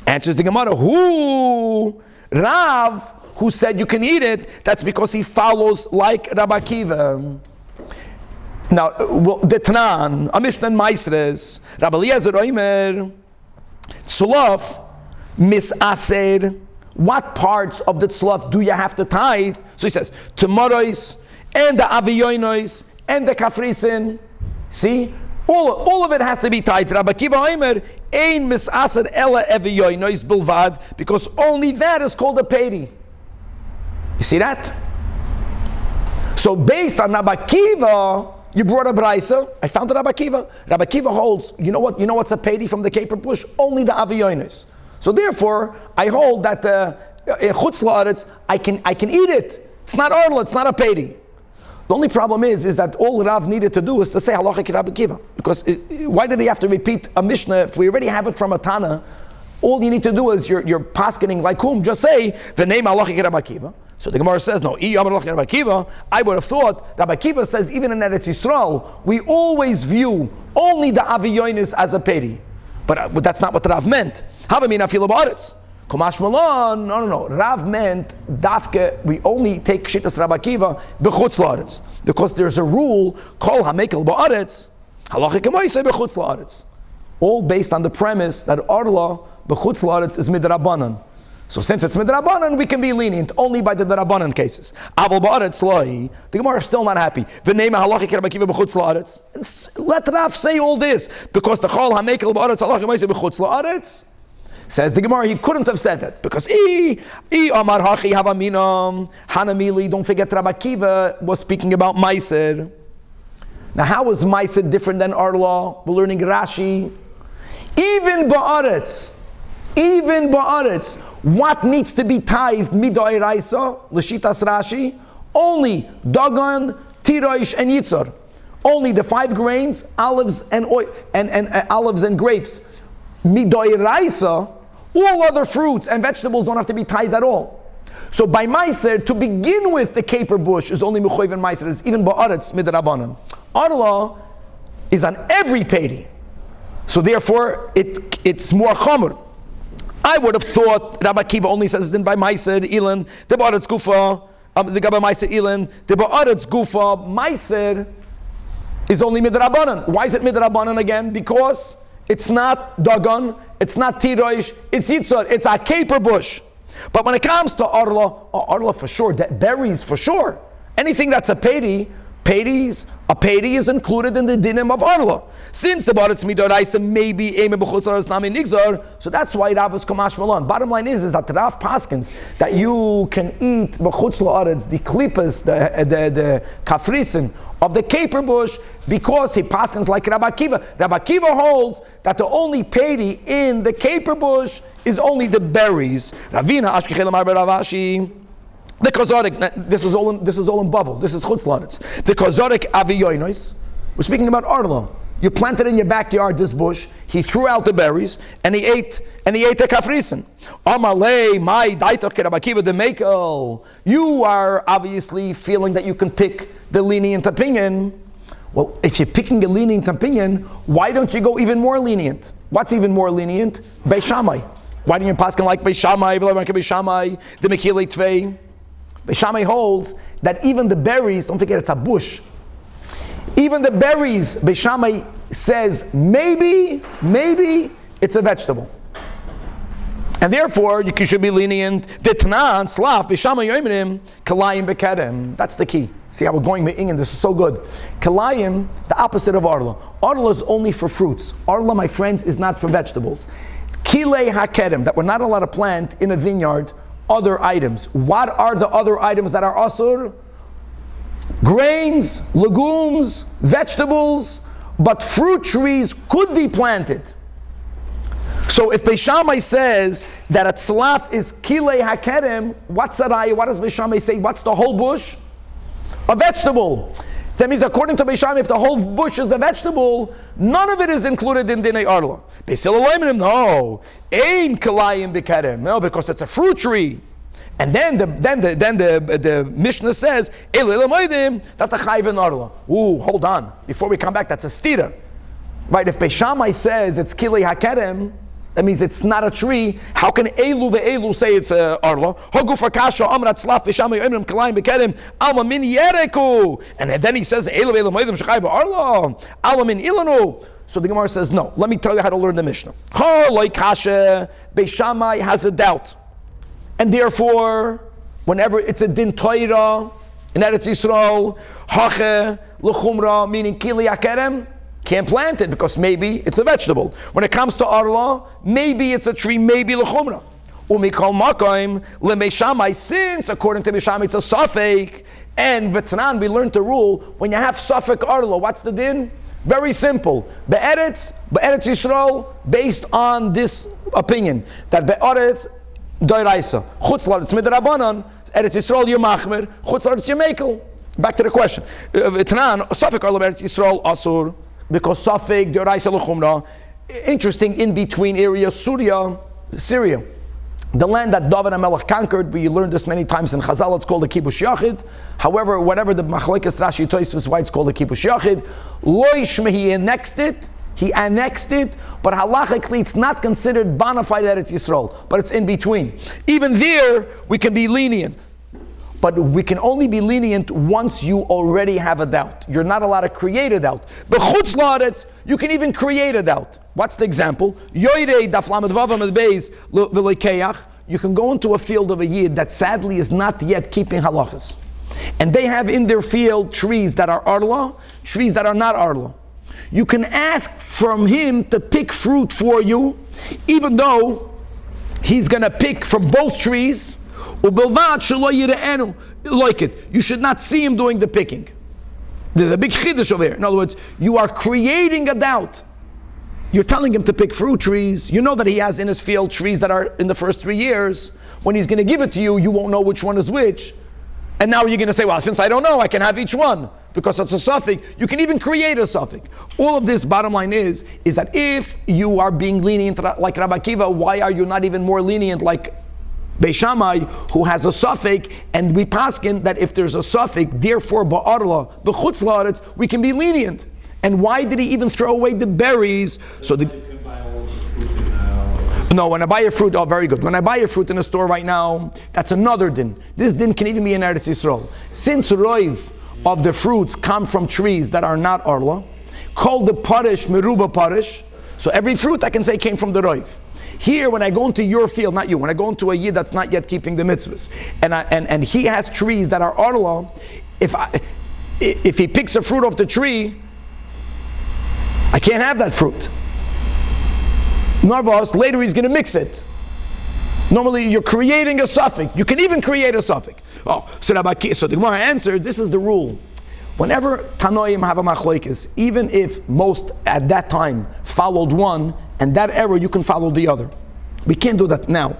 Speaker 1: Answers the Gemara. Who Rav, who said you can eat it, that's because he follows like Rabbi Akiva. Now, the Tanan, a Mishnah and Maisres, Rabbi Eliezer Oimer, Tzlaf, Misaser, what parts of the tzlaf do you have to tithe? So he says, tomorrows, and the aviyonos, and the kafrisin. See? All of it has to be tithe. Rabbi Akiva Oimer, ein misaser ela aviyonos bilvad, because only that is called a peri. You see that? So based on Rabbi Akiva, you brought a braisa. I found Rabbi Akiva. Rabbi Akiva holds, you know what? You know what's a pedi from the caper bush? Only the aviyonis. So therefore, I hold that in chutz la'aretz, I can eat it. It's not arla, it's not a pedi. The only problem is that all Rav needed to do is to say halacha Rabbi Akiva. Because why did he have to repeat a Mishnah if we already have it from a Tana? All you need to do is you're paskening like whom? Just say the name halacha Rabbi Akiva. So the Gemara says, no, I would have thought, Rabbi Akiva says, even in Eretz Yisrael, we always view only the aviyonis as a peri. But that's not what Rav meant. Havamina fila ba'aretz. Kumash Malon, no. Rav meant, dafke, we only take Shitas Rabbi Akiva b'chutz la'aretz. Because there's a rule, kol hamekel ba'aretz, halacha k'moisei b'chutz la'aretz. All based on the premise that arla b'chutz la'aretz is midrabanan. So since it's midrabanan, we can be lenient only by the drabanan cases. Aval ba'aretz lo'i, the Gemara is still not happy. V'neima halacha Rabbi Akiva b'chutz la'aretz. Let Rav say all this, because the chol hamekel ba'aretz halacha k'moisei b'chutz la'aretz. Says the Gemara, he couldn't have said that, because Amar Hachi Havaminam Hanamili. Don't forget, Rabbi Akiva was speaking about Meiser. Now, how is Meiser different than Arla? We're learning Rashi. Even Ba'aretz, what needs to be tithed midai raisa, l'shitas Rashi? Only Dagan, Tiroish, and Yitzar. Only the 5 grains, olives and oil, and olives and grapes. Midai raisa, all other fruits and vegetables don't have to be tithed at all. So by Meiser, to begin with, the caper bush is only Mechoiv and Meiser. It's even Ba'aretz Midrabanan. Arla is on every pedi. So therefore, it's more Chomer. I would have thought Rabbi Akiva only says it by Meiser, Ilan, the Ba'aretz Gufa, the Gaba Meiser, Ilan, the Ba'aretz Gufa, Meiser is only Midrabanan. Why is it Midrabanan again? Because it's not Dagon, it's not Tiroish, it's Yitzhar, it's a caper bush. But when it comes to Arla for sure, that berries for sure. Anything that's a pedi is included in the dinim of Arla. Since the Baritz Midoraisa may be Eme B'chutzaras Nami Nigzar, so that's why Rav is Kamash Malon. Bottom line is that Rav Paskins, that you can eat B'chutz La'aretz, the klipas, the kafrisen of the caper bush, because he Paskins like Rabbi Akiva. Rabbi Akiva holds that the only pedi in the caper bush is only the berries. Ravina Ashkechel Amar Ravashi. The kozorik, this is all in bubble. This is chutz la'aretz. The kozorik aviyonos. We're speaking about Arla. You planted in your backyard this bush. He threw out the berries and he ate the kafrisen. Amalei my daitok kerabakiva the mekel. You are obviously feeling that you can pick the lenient opinion. Well, if you're picking a lenient opinion, why don't you go even more lenient? What's even more lenient? Beis Shammai. Why don't you paskin like Beis Shammai? Beis Shammai the mekilei tvei. Beis Shammai holds that even the berries, don't forget it's a bush, even the berries, Beis Shammai says maybe it's a vegetable. And therefore, you should be lenient. Ditnan, slaf, Beis Shammai yoimrim, kalayim bekedem. That's the key. See how we're going me'ing, and this is so good. Kalayim, the opposite of Arla. Arla is only for fruits. Arla, my friends, is not for vegetables. Kilei hakedem, that we're not allowed to plant in a vineyard other items. What are the other items that are asur? Grains, legumes, vegetables, but fruit trees could be planted. So if Beis Shammai says that a tzlaf is kilei hakedem, what's that ayah? What does Beis Shammai say? What's the whole bush? A vegetable. That means according to Beis Shammai, if the whole bush is a vegetable, none of it is included in Dinei Arla. Beis Hillel, no. Ein kalayim bekedem. No, because it's a fruit tree. And then the Mishnah says, that the chayv in Arla. Ooh, hold on. Before we come back, that's a stira. Right, if Beis Shammai says it's kilei hakedem, that means it's not a tree. How can Elu ve'elu say it's Arla? Hogufa kasha amrat slaf Beis Shammai emrim kalayim bekedem alma min yereku. And then he says Elu ve'elu moedim shechayv Arla alma min ilanu. So the Gemara says no. Let me tell you how to learn the Mishnah. Like kasha, Beis Shammai has a doubt. And therefore, whenever it's a din Torah in Eretz Yisrael, hache l'chumra, meaning kili akerem, can't plant it because maybe it's a vegetable. When it comes to Arla, maybe it's a tree, maybe l'chumra. Umikol makaim l'Beis Shammai, since according to Beis Shammai it's a safek, and Vetran we learned the rule when you have safek Arla, what's the din? Very simple. Be'eretz Yisrael, based on this opinion that be'eretz Doiraisa. Chutz la'aretz midrabanan, Eretz Yisrael yomachmer, chutz la'aretz yomekel. Back to the question. Tanan, Safek Arla Eretz Yisrael asur, because Safek Doiraisa l'chumra. Interesting, in between area, Syria. The land that David HaMelech conquered, we learned this many times in Chazal, it's called the Kibush Yachid. However, whatever the Machlekes Rashi Tosfos, why it's called the Kibush Yachid, Lo Yishmeh, he annexed it, but halachically it's not considered bona fide Eretz Yisrael, but it's in between. Even there, we can be lenient. But we can only be lenient once you already have a doubt. You're not allowed to create a doubt. But chutz la'aretz, you can even create a doubt. What's the example? Yoirei daf lamed vav amud beis v'leikeach. You can go into a field of a yid that sadly is not yet keeping halachas. And they have in their field trees that are arla, trees that are not arla. You can ask from him to pick fruit for you, even though he's going to pick from both trees. Like it. You should not see him doing the picking. There's a big chiddush over here. In other words, you are creating a doubt. You're telling him to pick fruit trees. You know that he has in his field trees that are in the first 3 years. When he's going to give it to you, you won't know which one is which. And now you're going to say, well, since I don't know, I can have each one. Because it's a suffix. You can even create a suffix. All of this, bottom line is that if you are being lenient like Rabbi Akiva, why are you not even more lenient like Beis Shammai, who has a suffix, and we paskin that if there's a suffix, therefore ba'arla, b'chutz la'aretz, we can be lenient. And why did he even throw away the berries? So no, when I buy a fruit, oh, very good. When I buy a fruit in a store right now, that's another din. This din can even be in Eretz Yisrael. Since roiv of the fruits come from trees that are not arla, called the parish meruba parish. So every fruit I can say came from the roiv. Here, when I go into your field, not you, when I go into a yid that's not yet keeping the mitzvahs, and he has trees that are arla, if he picks a fruit off the tree, I can't have that fruit. Narvos, later he's going to mix it. Normally you're creating a suffix. You can even create a suffix. So the Gemara answers, this is the rule. Whenever Tanoim have a machlokes, even if most at that time followed one, and that error you can follow the other. We can't do that now.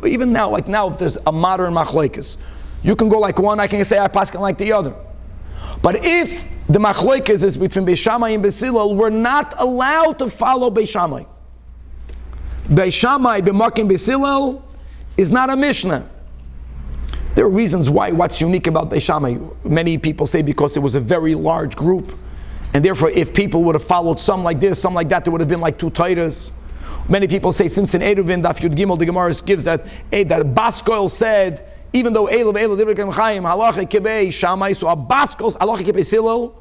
Speaker 1: Even now, like now, if there's a modern machlokes, you can go like one, I can say I paskin like the other. But if the machlokes is between Beis Shammai and Beis Hillel, we're not allowed to follow Beis Shammai. Beis Shammai b'makim Beis Hillel is not a Mishnah. There are reasons why. What's unique about Beis Shammai? Many people say because it was a very large group, and therefore if people would have followed some like this, some like that, there would have been like two Tairas. Many people say since in Eruvin dafyomi the Gemara gives that Baskoil said, even though Eilu Divrei Chaim halacha kibei Shammai, so a Baskoil halacha kibei Hillel.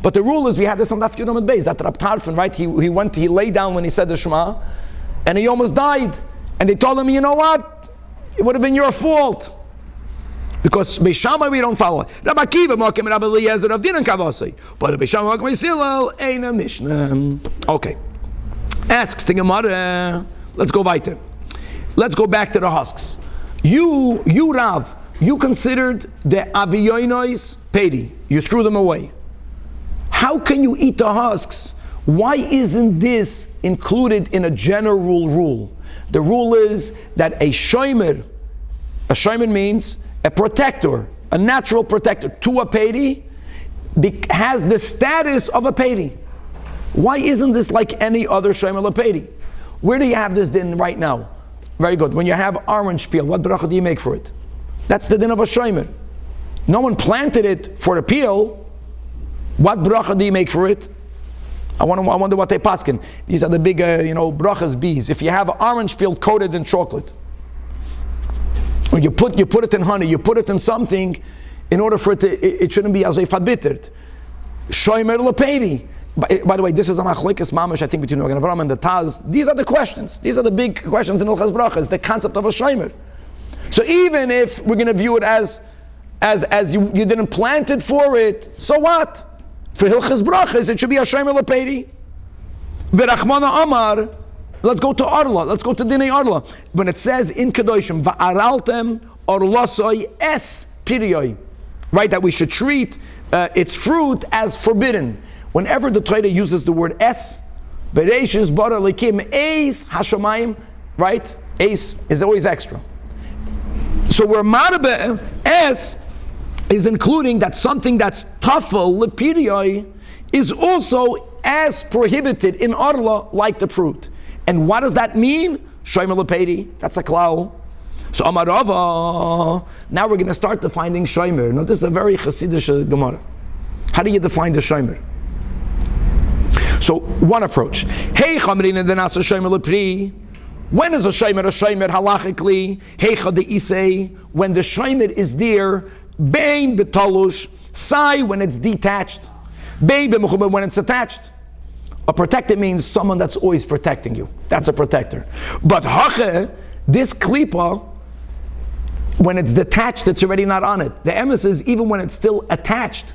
Speaker 1: But the rule is we had this on dafyomi and Beis that Rab Tarfon, right? He lay down when he said the Shema, and he almost died. And they told him, you know what? It would have been your fault. Because Beis Shammai we don't follow. Rabbi Akiva Mokim Rabbi Eliezer of Din and Kavasi. But Beis Shammai Mokim Beis Hillel ain't a Mishnah. Okay. Asks the Gemara. Let's go weiter. Let's go back to the husks. You Rav, you considered the aviyonos pedi. You threw them away. How can you eat the husks? Why isn't this included in a general rule? The rule is that a shomer means a protector, a natural protector to a pedi, has the status of a pedi. Why isn't this like any other shomer pedi? Where do you have this din right now? Very good. When you have orange peel, what berachot do you make for it? That's the din of a shomer. No one planted it for the peel. What berachot do you make for it? I wonder what they paskin. These are the big, brachas bees. If you have orange peel coated in chocolate, or you put it in honey, you put it in something, in order for it shouldn't be as a fadbittert. Shomer lepedi. By the way, this is a machlokes mamash, I think, between Avraham and the Taz. These are the questions. These are the big questions in Hilchas Brachas. The concept of a shomer. So even if we're going to view it as you didn't plant it for it, so what? For Hilchas Brachas, it should be a shomer lepedi. V'rachmana Amar. Let's go to Arla. Let's go to Dinei Arla. When it says in Kedoshim, Va'araltem Orlosoi es Piriyoi, right? That we should treat its fruit as forbidden. Whenever the Torah uses the word es, Bereishis Bara Lekim Eis Hashamayim, right? Eis is always extra. So where Marabe es is including that something that's tafel lepiriyoi is also as prohibited in Arla like the fruit. And what does that mean? Shomer lepedi. That's a klau. So Amarava. Now we're going to start defining shomer. Now this is a very chassidish gemara. How do you define the shomer? So one approach. Hey chamrin the nasa shomer lepri. When is a shomer halachically? Hey chade isei. When the shomer is there. Bein betalush. Sai when it's detached. Bein b'mechuber when it's attached. A protector means someone that's always protecting you. That's a protector. But hache, this klipa, when it's detached, it's already not on it. The emes is even when it's still attached,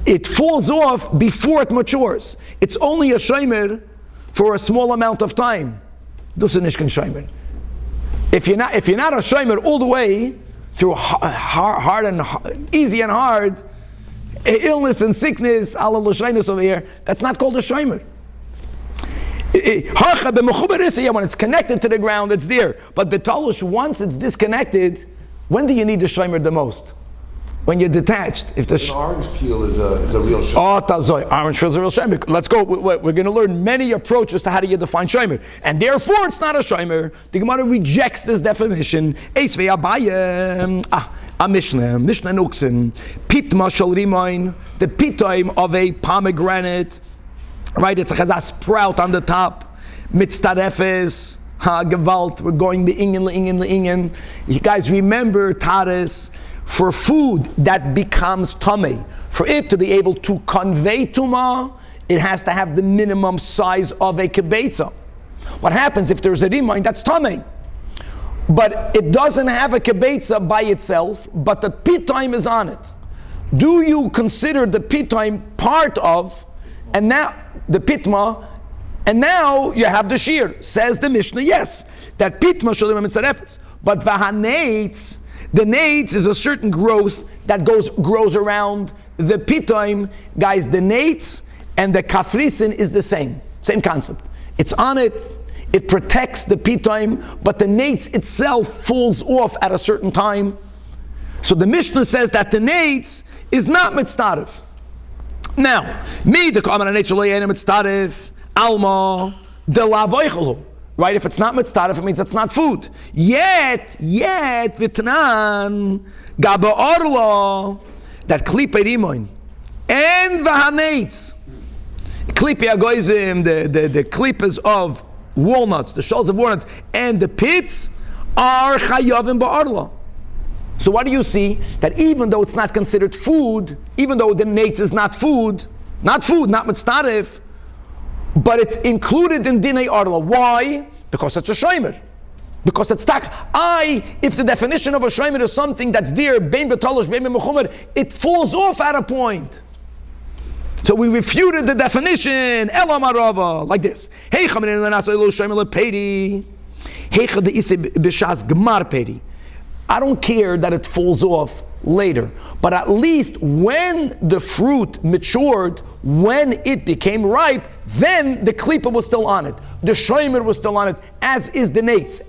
Speaker 1: it falls off before it matures. It's only a shomer for a small amount of time. Dus is nishkan shomer. If you're not a shomer all the way through hard and easy and hard, illness and sickness, Allah l'shaynus over here, that's not called a shomer. When it's connected to the ground, it's there. But betalush, once it's disconnected, when do you need the shomer the most? when you're detached. If
Speaker 2: An orange peel is a real shomer.
Speaker 1: Oh, tazoi, orange peel is a real shomer. Let's go. We're going to learn many approaches to how do you define shomer, and therefore it's not a shomer. The Gemara rejects this definition. Eisvei abayim. A Mishnah Nuxin, Pitma shal rimoin, the pitoim of a pomegranate, right? It's like a sprout on the top. Mitztarefes, Gewalt, we're going le'ingen. You guys remember Tares, for food that becomes tummy, for it to be able to convey tuma, it has to have the minimum size of a kibetza. What happens if there's a rimoin that's tummy? But it doesn't have a kibetza by itself, but the pitoim is on it. Do you consider the pitoim part of, and now the pitma, and now you have the shiur? Says the Mishnah, yes, that pitma shalim mitzarefes. But vahaneitz, the nates is a certain growth that grows around the pitoim. Guys, the nates and the kafrisin is the same concept. It's on it. It protects the pitoim, but the nates itself falls off at a certain time. So the Mishnah says that the nates is not mitzdarif. Now, me the common nates mitzdarif alma de lavoichelu. Right? If it's not mitzdarif, it means it's not food. Yet vitnan gaba orla that klipe rimoin and vahanetz klipe agoizim the klippers of walnuts, the shells of walnuts, and the pits are chayavim ba'arla. So what do you see? That even though it's not considered food, even though the nates is not mitzdarif, but it's included in dinei arla. Why? Because it's a shomer. Because it's tak. If the definition of a shomer is something that's there, bein betalosh, bein mechumer, it falls off at a point. So we refuted the definition, Ela Marava, like this. I don't care that it falls off later, but at least when the fruit matured, when it became ripe, then the klipa was still on it. The shomer was still on it, as is the nates.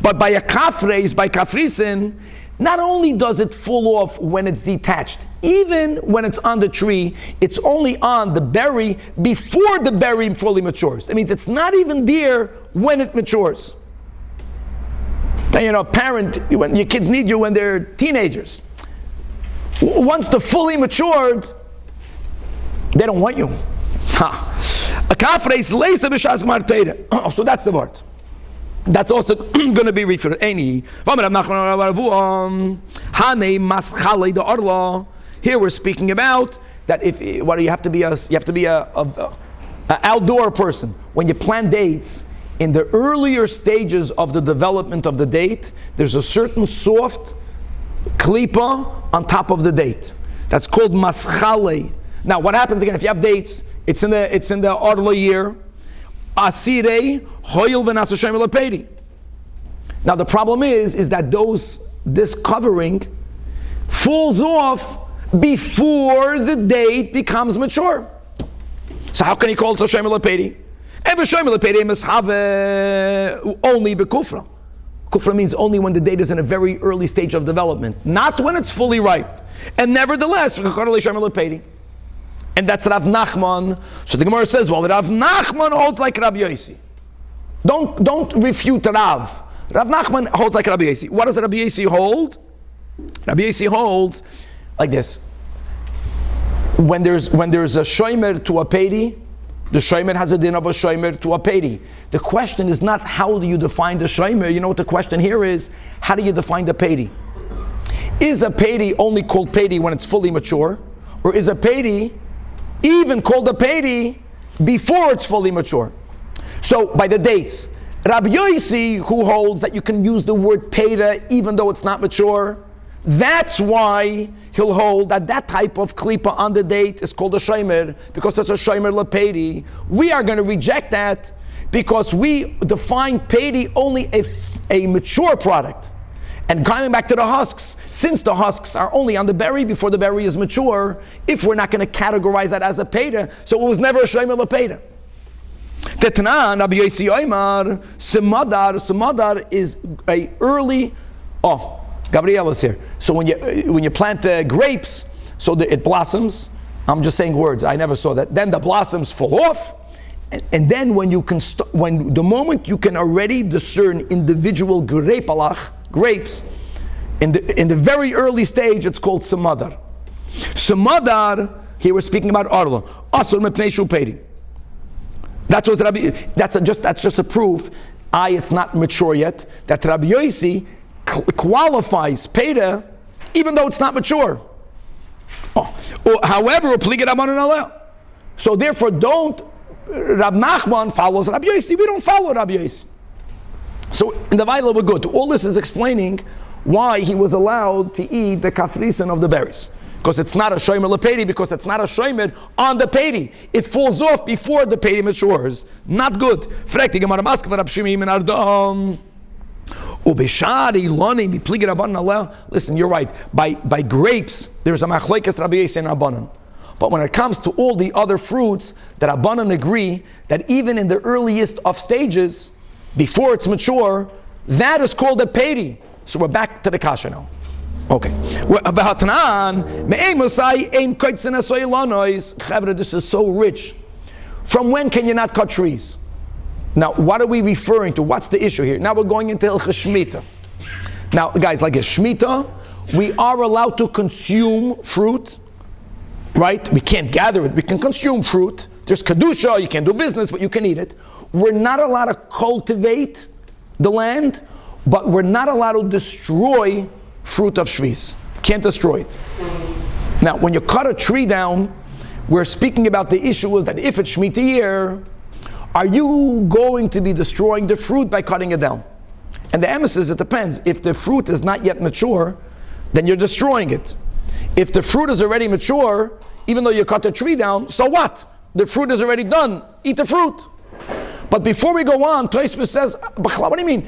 Speaker 1: But by a kafreis, by kafrisin, not only does it fall off when it's detached, even when it's on the tree, it's only on the berry before the berry fully matures. It means it's not even there when it matures. Now, parent, when your kids need you when they're teenagers. Once they're fully matured, they don't want you. A kafreis leisa b'shas marteira. So that's the word. That's also going to be referred to any. Here we're speaking about that you have to be a outdoor person. When you plant dates, in the earlier stages of the development of the date, there's a certain soft klipa on top of the date. That's called maschale. Now, what happens again if you have dates? It's in the orla year. Asirei hoyel v'nasashem lepedi. Now the problem is that this covering falls off before the date becomes mature. So how can he call it Hashem lepedi? And Hashem lepedi mishave only bekufra. Kufra means only when the date is in a very early stage of development, not when it's fully ripe. And nevertheless, and that's Rav Nachman. So the Gemara says, well, Rav Nachman holds like Rabbi Yosi. Don't refute Rav. Rav Nachman holds like Rabbi Yosi. What does Rabbi Yosi hold? Rabbi Yosi holds like this. When there's a shomer to a pedi, the shomer has a din of a shomer to a pedi. The question is not how do you define the shomer. You know what the question here is? How do you define the pedi? Is a pedi only called pedi when it's fully mature? Or is a pedi even called a pedi before it's fully mature? So by the dates, Rabbi Yosi, who holds that you can use the word peda even though it's not mature, that's why he'll hold that type of klipa on the date is called a shomer, because it's a shomer lepedi. We are going to reject that because we define pedi only a mature product. And coming back to the husks, since the husks are only on the berry before the berry is mature, if we're not going to categorize that as a peda, so it was never a shomer lepeda. Tetnan, Rabbi Yosi Oimar, Semadar is a early, Gabriel is here. So when you plant grapes, so that it blossoms. I'm just saying words. I never saw that. Then the blossoms fall off, and then when the moment you can already discern individual grapes, in the very early stage, it's called samadar. Samadar. Here we're speaking about arla. Asur mepnei shu peri. That's just a proof. It's not mature yet. That Rabbi Yossi qualifies peda, even though it's not mature. However, so therefore, don't. Rab Nachman follows Rabbi Yossi. We don't follow Rabbi Yossi. So in the Vaila we're good. All this is explaining why he was allowed to eat the kafrisen of the berries. Because it's not a shomer lepedi, because it's not a shomer on the pedi. It falls off before the pedi matures. Not good. Listen, you're right. By grapes, there's a machlekes Rabbi Yossi and Rabbanan. But when it comes to all the other fruits, that Rabbanan agree that even in the earliest of stages, before it's mature, that is called a pedi. So we're back to the kasha now. Okay. This is so rich. From when can you not cut trees? Now, what are we referring to? What's the issue here? Now we're going into Shmita. Now, guys, like a Shmita, we are allowed to consume fruit, right? We can't gather it. We can consume fruit. There's Kedusha, you can't do business, but you can eat it. We're not allowed to cultivate the land, but we're not allowed to destroy fruit of Shvis. Can't destroy it. Now, when you cut a tree down, we're speaking about the issue is that if it's Shemitah year, are you going to be destroying the fruit by cutting it down? And the emphasis, it depends. If the fruit is not yet mature, then you're destroying it. If the fruit is already mature, even though you cut the tree down, so what? The fruit is already done. Eat the fruit. But before we go on, Tosfot says, what do you mean?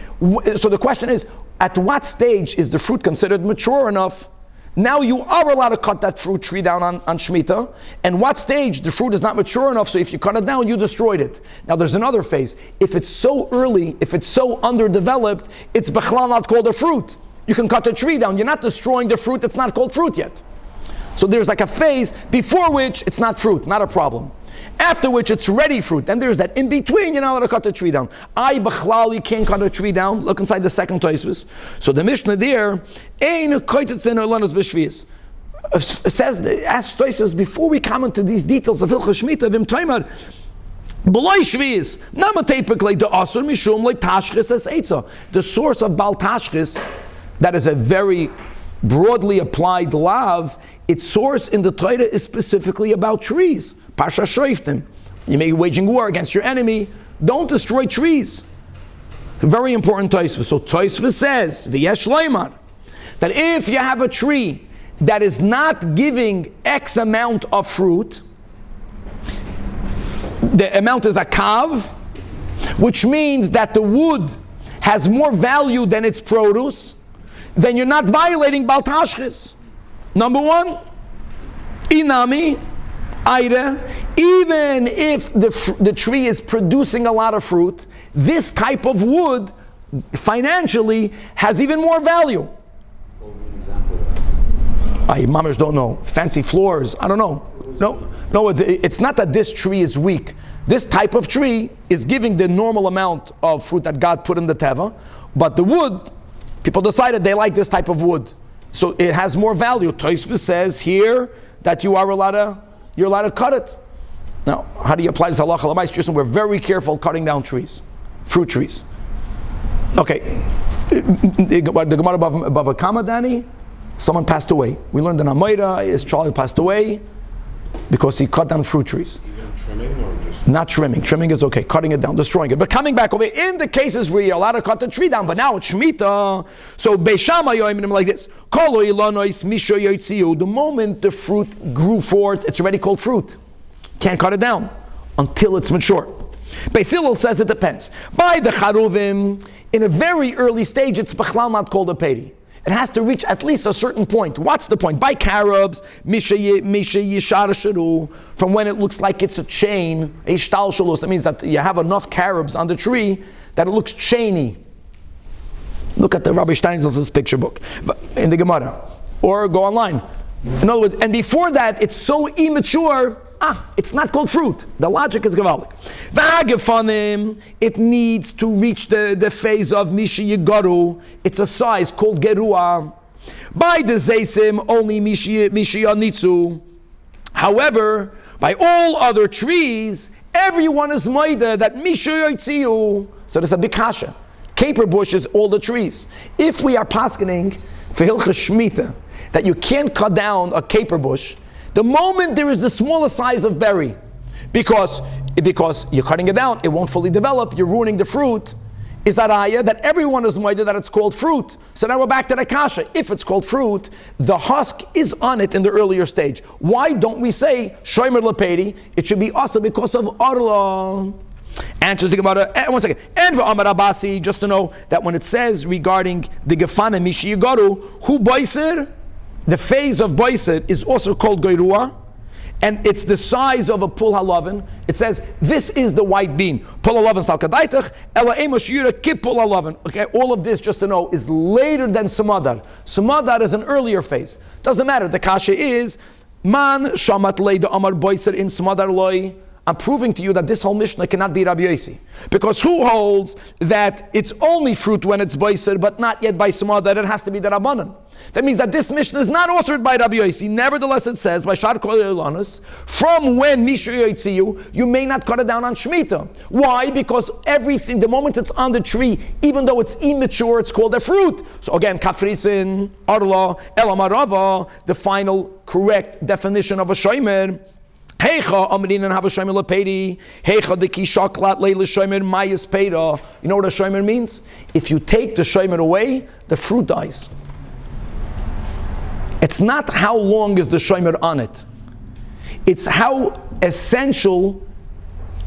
Speaker 1: So the question is, at what stage is the fruit considered mature enough? Now you are allowed to cut that fruit tree down on Shemitah. And what stage the fruit is not mature enough, so if you cut it down, you destroyed it. Now there's another phase. If it's so early, if it's so underdeveloped, it's bechlal not called a fruit. You can cut the tree down. You're not destroying the fruit. It's not called fruit yet. So there's like a phase before which it's not fruit, not a problem. After which it's ready fruit. Then there's that in between, you're not allowed to cut the tree down. You can't cut a tree down. Look inside the second Tosfos. So the Mishnah there, says, asks Tosfos, before we comment to these details of Hilchos Shmita, Vim Toimer, the source of Bal Tashchis, that is a very broadly applied lav, its source in the Torah is specifically about trees. Parsha Shoiftim. You may be waging war against your enemy. Don't destroy trees. Very important Tosfos. So Tosfos says, V'yesh loymar, that if you have a tree that is not giving X amount of fruit, the amount is a kav, which means that the wood has more value than its produce, then you're not violating Bal Tashchis. Number one, inami, aire, even if the tree is producing a lot of fruit, this type of wood financially has even more value. I mamish don't know. Fancy floors, I don't know. No, it's not that this tree is weak. This type of tree is giving the normal amount of fruit that God put in the teva, but the wood, people decided they like this type of wood, so it has more value. Tosfos says here that you're allowed to cut it. Now, how do you apply this halacha? We're very careful cutting down trees, fruit trees. Okay, the Gemara above Kamadani, someone passed away. We learned in Amayra, his child passed away because he cut down fruit trees.
Speaker 3: Even trimming or just? Not
Speaker 1: trimming. Trimming is okay. Cutting it down, destroying it. But coming back over in the cases where you're allowed to cut the tree down, but now it's Shemitah. So Beishama yoimim like this. The moment the fruit grew forth, it's already called fruit. Can't cut it down until it's mature. Beis Hillel says it depends. By the Charuvim, in a very early stage, it's bechlal not called a peri. It has to reach at least a certain point. What's the point? By carobs, from when it looks like it's a chain, a shtal shalus. That means that you have enough carobs on the tree that it looks chainy. Look at the Rabbi Steinsaltz's picture book in the Gemara, or go online. In other words, and before that, it's so immature. It's not called fruit. The logic is gewaldig. V'hagefanim, it needs to reach the phase of Mishi Yigaru. It's a size called Gerua. By the Zeisim, only Mishi Yanitzu. However, by all other trees, everyone is Maida that Mishi Yitziu. So there's a big kasha. Caper bush is all the trees. If we are paskening for Hilchas Shemitah that you can't cut down a caper bush, the moment there is the smallest size of berry, because you're cutting it down, it won't fully develop, you're ruining the fruit, is that ayah that everyone is moided that it's called fruit. So now we're back to the kasha. If it's called fruit, the husk is on it in the earlier stage. Why don't we say shomer lepedi? It should be also because of arla. Answers the Gemara. One second. And for Amar Abasi, just to know that when it says regarding the gefana mishi yigaru, who boiser, the phase of boiser is also called goirua, and it's the size of a pul halavin. It says this is the white bean. Pul halavin sal kadaitach ela ema shiur kip pul halavin. Okay, all of this just to know is later than samadar. Samadar is an earlier phase. Doesn't matter. The kasha is man shamat leida amar boiser in samadar loy. I'm proving to you that this whole Mishnah cannot be Rabbi Yossi. Because who holds that it's only fruit when it's boiser, but not yet by Samad, that it has to be the Rabbanan? That means that this Mishnah is not authored by Rabbi Yossi. Nevertheless, it says, by Shar Kol Yolanus, from when Misha Yotziyu, you may not cut it down on Shemitah. Why? Because everything, the moment it's on the tree, even though it's immature, it's called a fruit. So again, Kafrisin, Arla, Elamarava, the final correct definition of a shomer. Heicha amrin and have a shomer lepedi. Heicha the kishaklat leila shomer mayas peda. You know what a shomer means? If you take the shomer away, the fruit dies. It's not how long is the shomer on it. It's how essential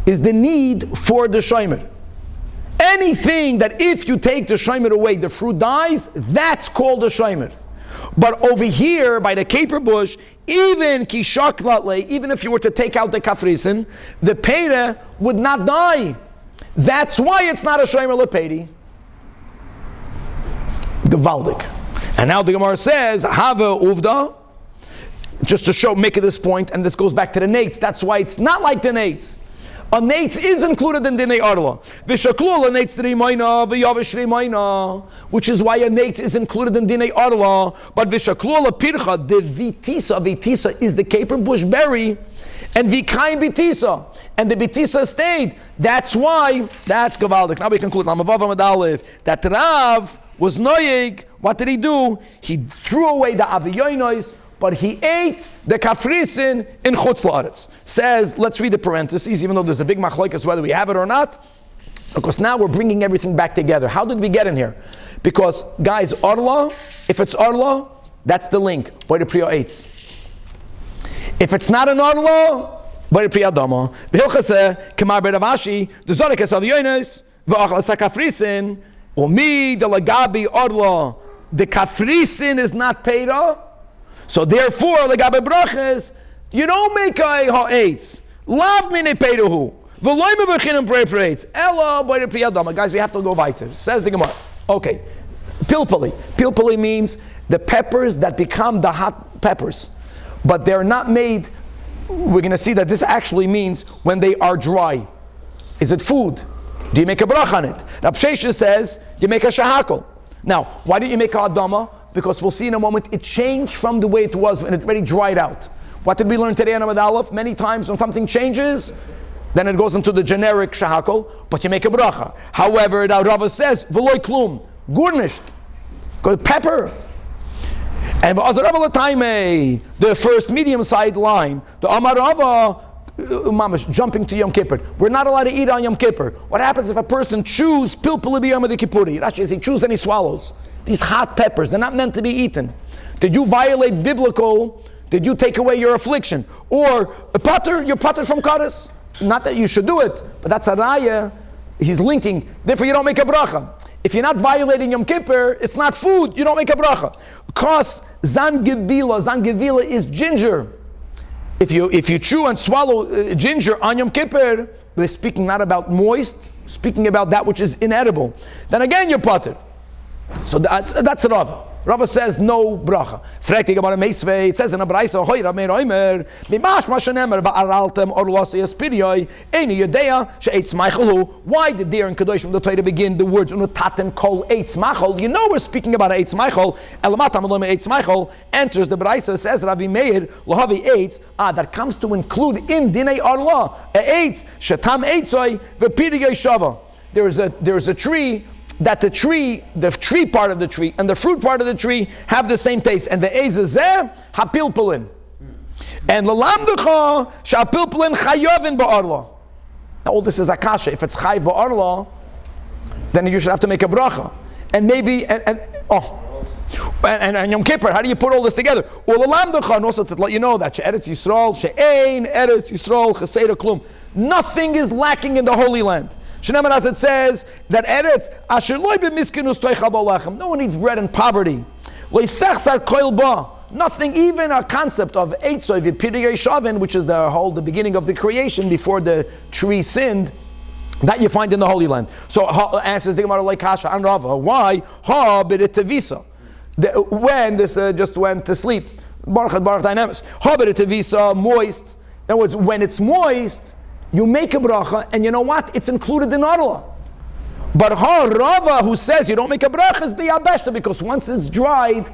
Speaker 1: is the need for the shomer. Anything that if you take the shomer away, the fruit dies, that's called a shomer. But over here, by the caper bush, even if you were to take out the kafrisin, the peda would not die. That's why it's not a shomer lepedi. Gewaldik. And now the Gemara says, Hava uvda, just to show, make it this point, and this goes back to the nates. That's why it's not like the nates. A nates is included in Dinei Arla. V'shaklul a nates d'rimayna v'yavish rimayna, which is why a nates is included in Dinei Arla. But v'shaklul a pircha, the vitisa is the caper bush berry, and v'kaim bitisa, and the bitisa stayed. That's why, that's gavaldik. Now we conclude, that Rav was noyeg. What did he do? He threw away the aviyonos, but he ate the kafrisin in chutz la'aretz. Says, let's read the parentheses, even though there's a big machlokes whether we have it or not, because now we're bringing everything back together. How did we get in here? Because, guys, arla, if it's arla, that's the link. Boy, the priya eitz. If it's not an arla, boy, the priya dama. V'hilchase, kemar beravashi, the zorekes aviyonos, v'achlas kafrisin, umi de lagabi arla. The kafrisin is not peida. So therefore, legabe brachas, you don't make a ha'etz. Lav mine peiduhu. V'loy mevachinam preparatz. Ella by the priyadama. Guys, we have to go weiter. Says the Gemara. Okay. Pilpuli. Pilpuli means the peppers that become the hot peppers. But they're not made, we're going to see that this actually means when they are dry. Is it food? Do you make a brach on it? Rab Shesha says, you make a shahakol. Now, why do you make a adama? Because we'll see in a moment, it changed from the way it was when it already dried out. What did we learn today on Amud Aleph? Many times when something changes, then it goes into the generic shahakol, but you make a bracha. However, the Rava says, v'loy klum, garnished, pepper. And the first medium-sized line, the Amar Rava, mamash, jumping to Yom Kippur. We're not allowed to eat on Yom Kippur. What happens if a person chews pilpul b'yom kippuri? Rashi says he chews and he swallows. These hot peppers, they're not meant to be eaten. Did you violate biblical? Did you take away your affliction? Or a putter, you're puttered from kares. Not that you should do it, but that's a raya. He's linking. Therefore, you don't make a bracha. If you're not violating Yom Kippur, it's not food. You don't make a bracha. Because zangevila is ginger. If you chew and swallow ginger on Yom Kippur, we're speaking not about moist, speaking about that which is inedible. Then again, you're puttered. So that's Rava. Rava says no bracha. Fragte Gemara Meisvei, it says in a Braisa, Hoi Rameir Oimer, Mimash Mashanemer, Va'araltem Orlosi Espirioi, Eini Yodea, She'etz Maichelu. Why did there in Kedosh from the Torah begin the words Unutatem Kol Eitz Machol? You know we're speaking about Eitz Machol. Elamatam Alome Eitz Machol answers the Braisa, says Rabbi Meir, Lohavi Eitz, that comes to include in Dinei Arla, Eitz, Shetam Eitzoi, V'pirigei Shava. There is a tree, that the tree part of the tree and the fruit part of the tree have the same taste. And the ezezeh hapilpulin. And lalamdecha shapilpulin chayovin ba'arla. Now all this is akasha. If it's chayiv ba'arla, then you should have to make a bracha. And maybe and Yom Kippur. How do you put all this together? Ulalamdecha, and also to let you know that she'eretz Yisrael she'ein eretz Yisrael cheseda klum. Nothing is lacking in the Holy Land. Shneimar, as it says, that Eretz, asher loy b'miskinus toicha b'olachem. No one needs bread and poverty. Loisechsar koil ba. Nothing, even a concept of Eitzoi v'pirigei shavin, which is the beginning of the creation before the tree sinned, that you find in the Holy Land. So answers the Gemara like Kasha and Rava. Why? Ha b'ritevisa. When this just went to sleep. Baruch dynamics. Ha b'ritevisa, moist. In other words, when it's moist, you make a bracha, and you know what? It's included in Arla. But Rava, who says you don't make a bracha, is biyabeshta, because once it's dried,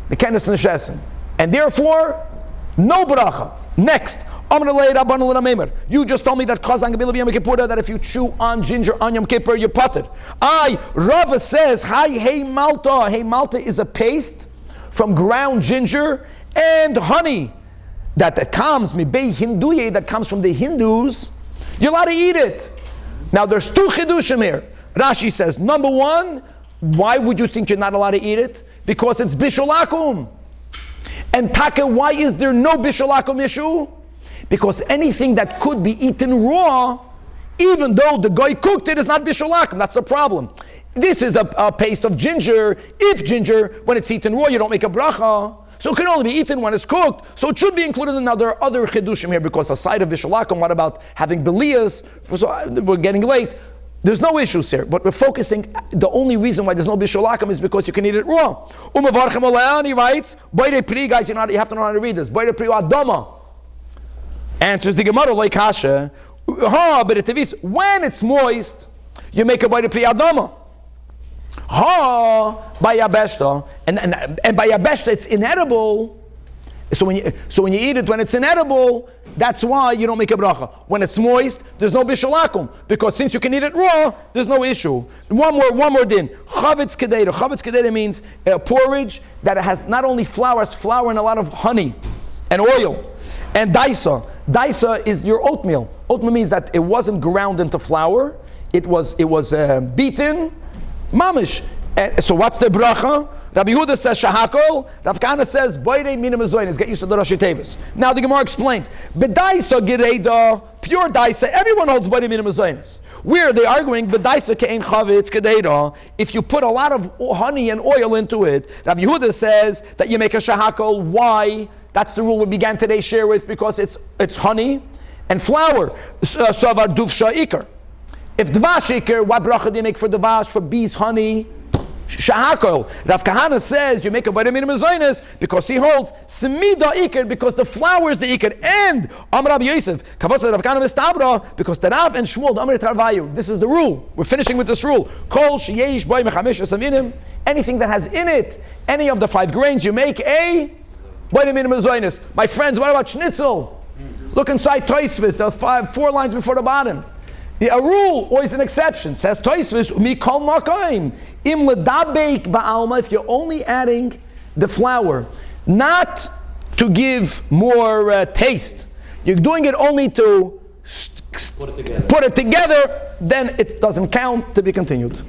Speaker 1: the kenes neshesim. And therefore, no bracha. Next, you just told me that that if you chew on ginger on Yom Kippur, you're patted. Rava says, hey malta. Hey malta is a paste from ground ginger and honey that comes that comes from the Hindus. You're allowed to eat it. Now there's two chidushim here. Rashi says, number one, why would you think you're not allowed to eat it? Because it's bishulakum. And taka, why is there no bishulakum issue? Because anything that could be eaten raw, even though the guy cooked it, is not bishulakum. That's the problem. This is a paste of ginger. If ginger, when it's eaten raw, you don't make a bracha. So it can only be eaten when it's cooked. So it should be included. Now there are other chidushim here, because aside of bishulakum, what about having beliyas? So we're getting late. There's no issues here, but we're focusing. The only reason why there's no bishulakum is because you can eat it raw. He writes, guys, you have to know how to read this. Answers the Gemara like Hasha. When it's moist, you make a bayre pri adama. By yabeshta, and by yabeshta it's inedible. So when you eat it when it's inedible, that's why you don't make a bracha. When it's moist, there's no bishalakum, because since you can eat it raw, there's no issue. One more din. Chavetz kedera. Chavetz kedera means a porridge that has not only flour and a lot of honey and oil. And daisa. Daisa is your oatmeal. Oatmeal means that it wasn't ground into flour. It was beaten. Mamish. So what's the bracha? Rabbi Yehuda says shahakol. Rav Kahana says boirei mina mezoynes. Get used to the rashi tevis. Now the Gemara explains. Bedaisa gereida, pure daisa. Everyone holds boirei mina mezoynes. Where are they arguing? Bedaisa kein chavetz gereida. If you put a lot of honey and oil into it, Rabbi Yehuda says that you make a shahakol. Why? That's the rule we began today's share with, because it's honey and flour. Savar duf sha'ikar. If dvash ikar, what bracha do you make for dvash, for bees, honey? Shahakol. Rav Kahana says you make a bayre mina mezoynes because he holds semida ikar, because the flour is the ikar. And Amar Rabbi Yosef, kavasa Rav Kahana mistabra, because the Rav and Shmuel Amar Tarvayu. This is the rule. We're finishing with this rule. Kol sheyesh boy mechamesh asaminim. Anything that has in it any of the 5 grains, you make a bayre mina mezoynes. My friends, what about schnitzel? Look inside Tosfot, the 4 lines before the bottom. A rule, or is an exception. Says Tosfos, mikol makaim im ledabek ba'alma. If you're only adding the flour, not to give more taste, you're doing it only to put it together, then it doesn't count. To be continued.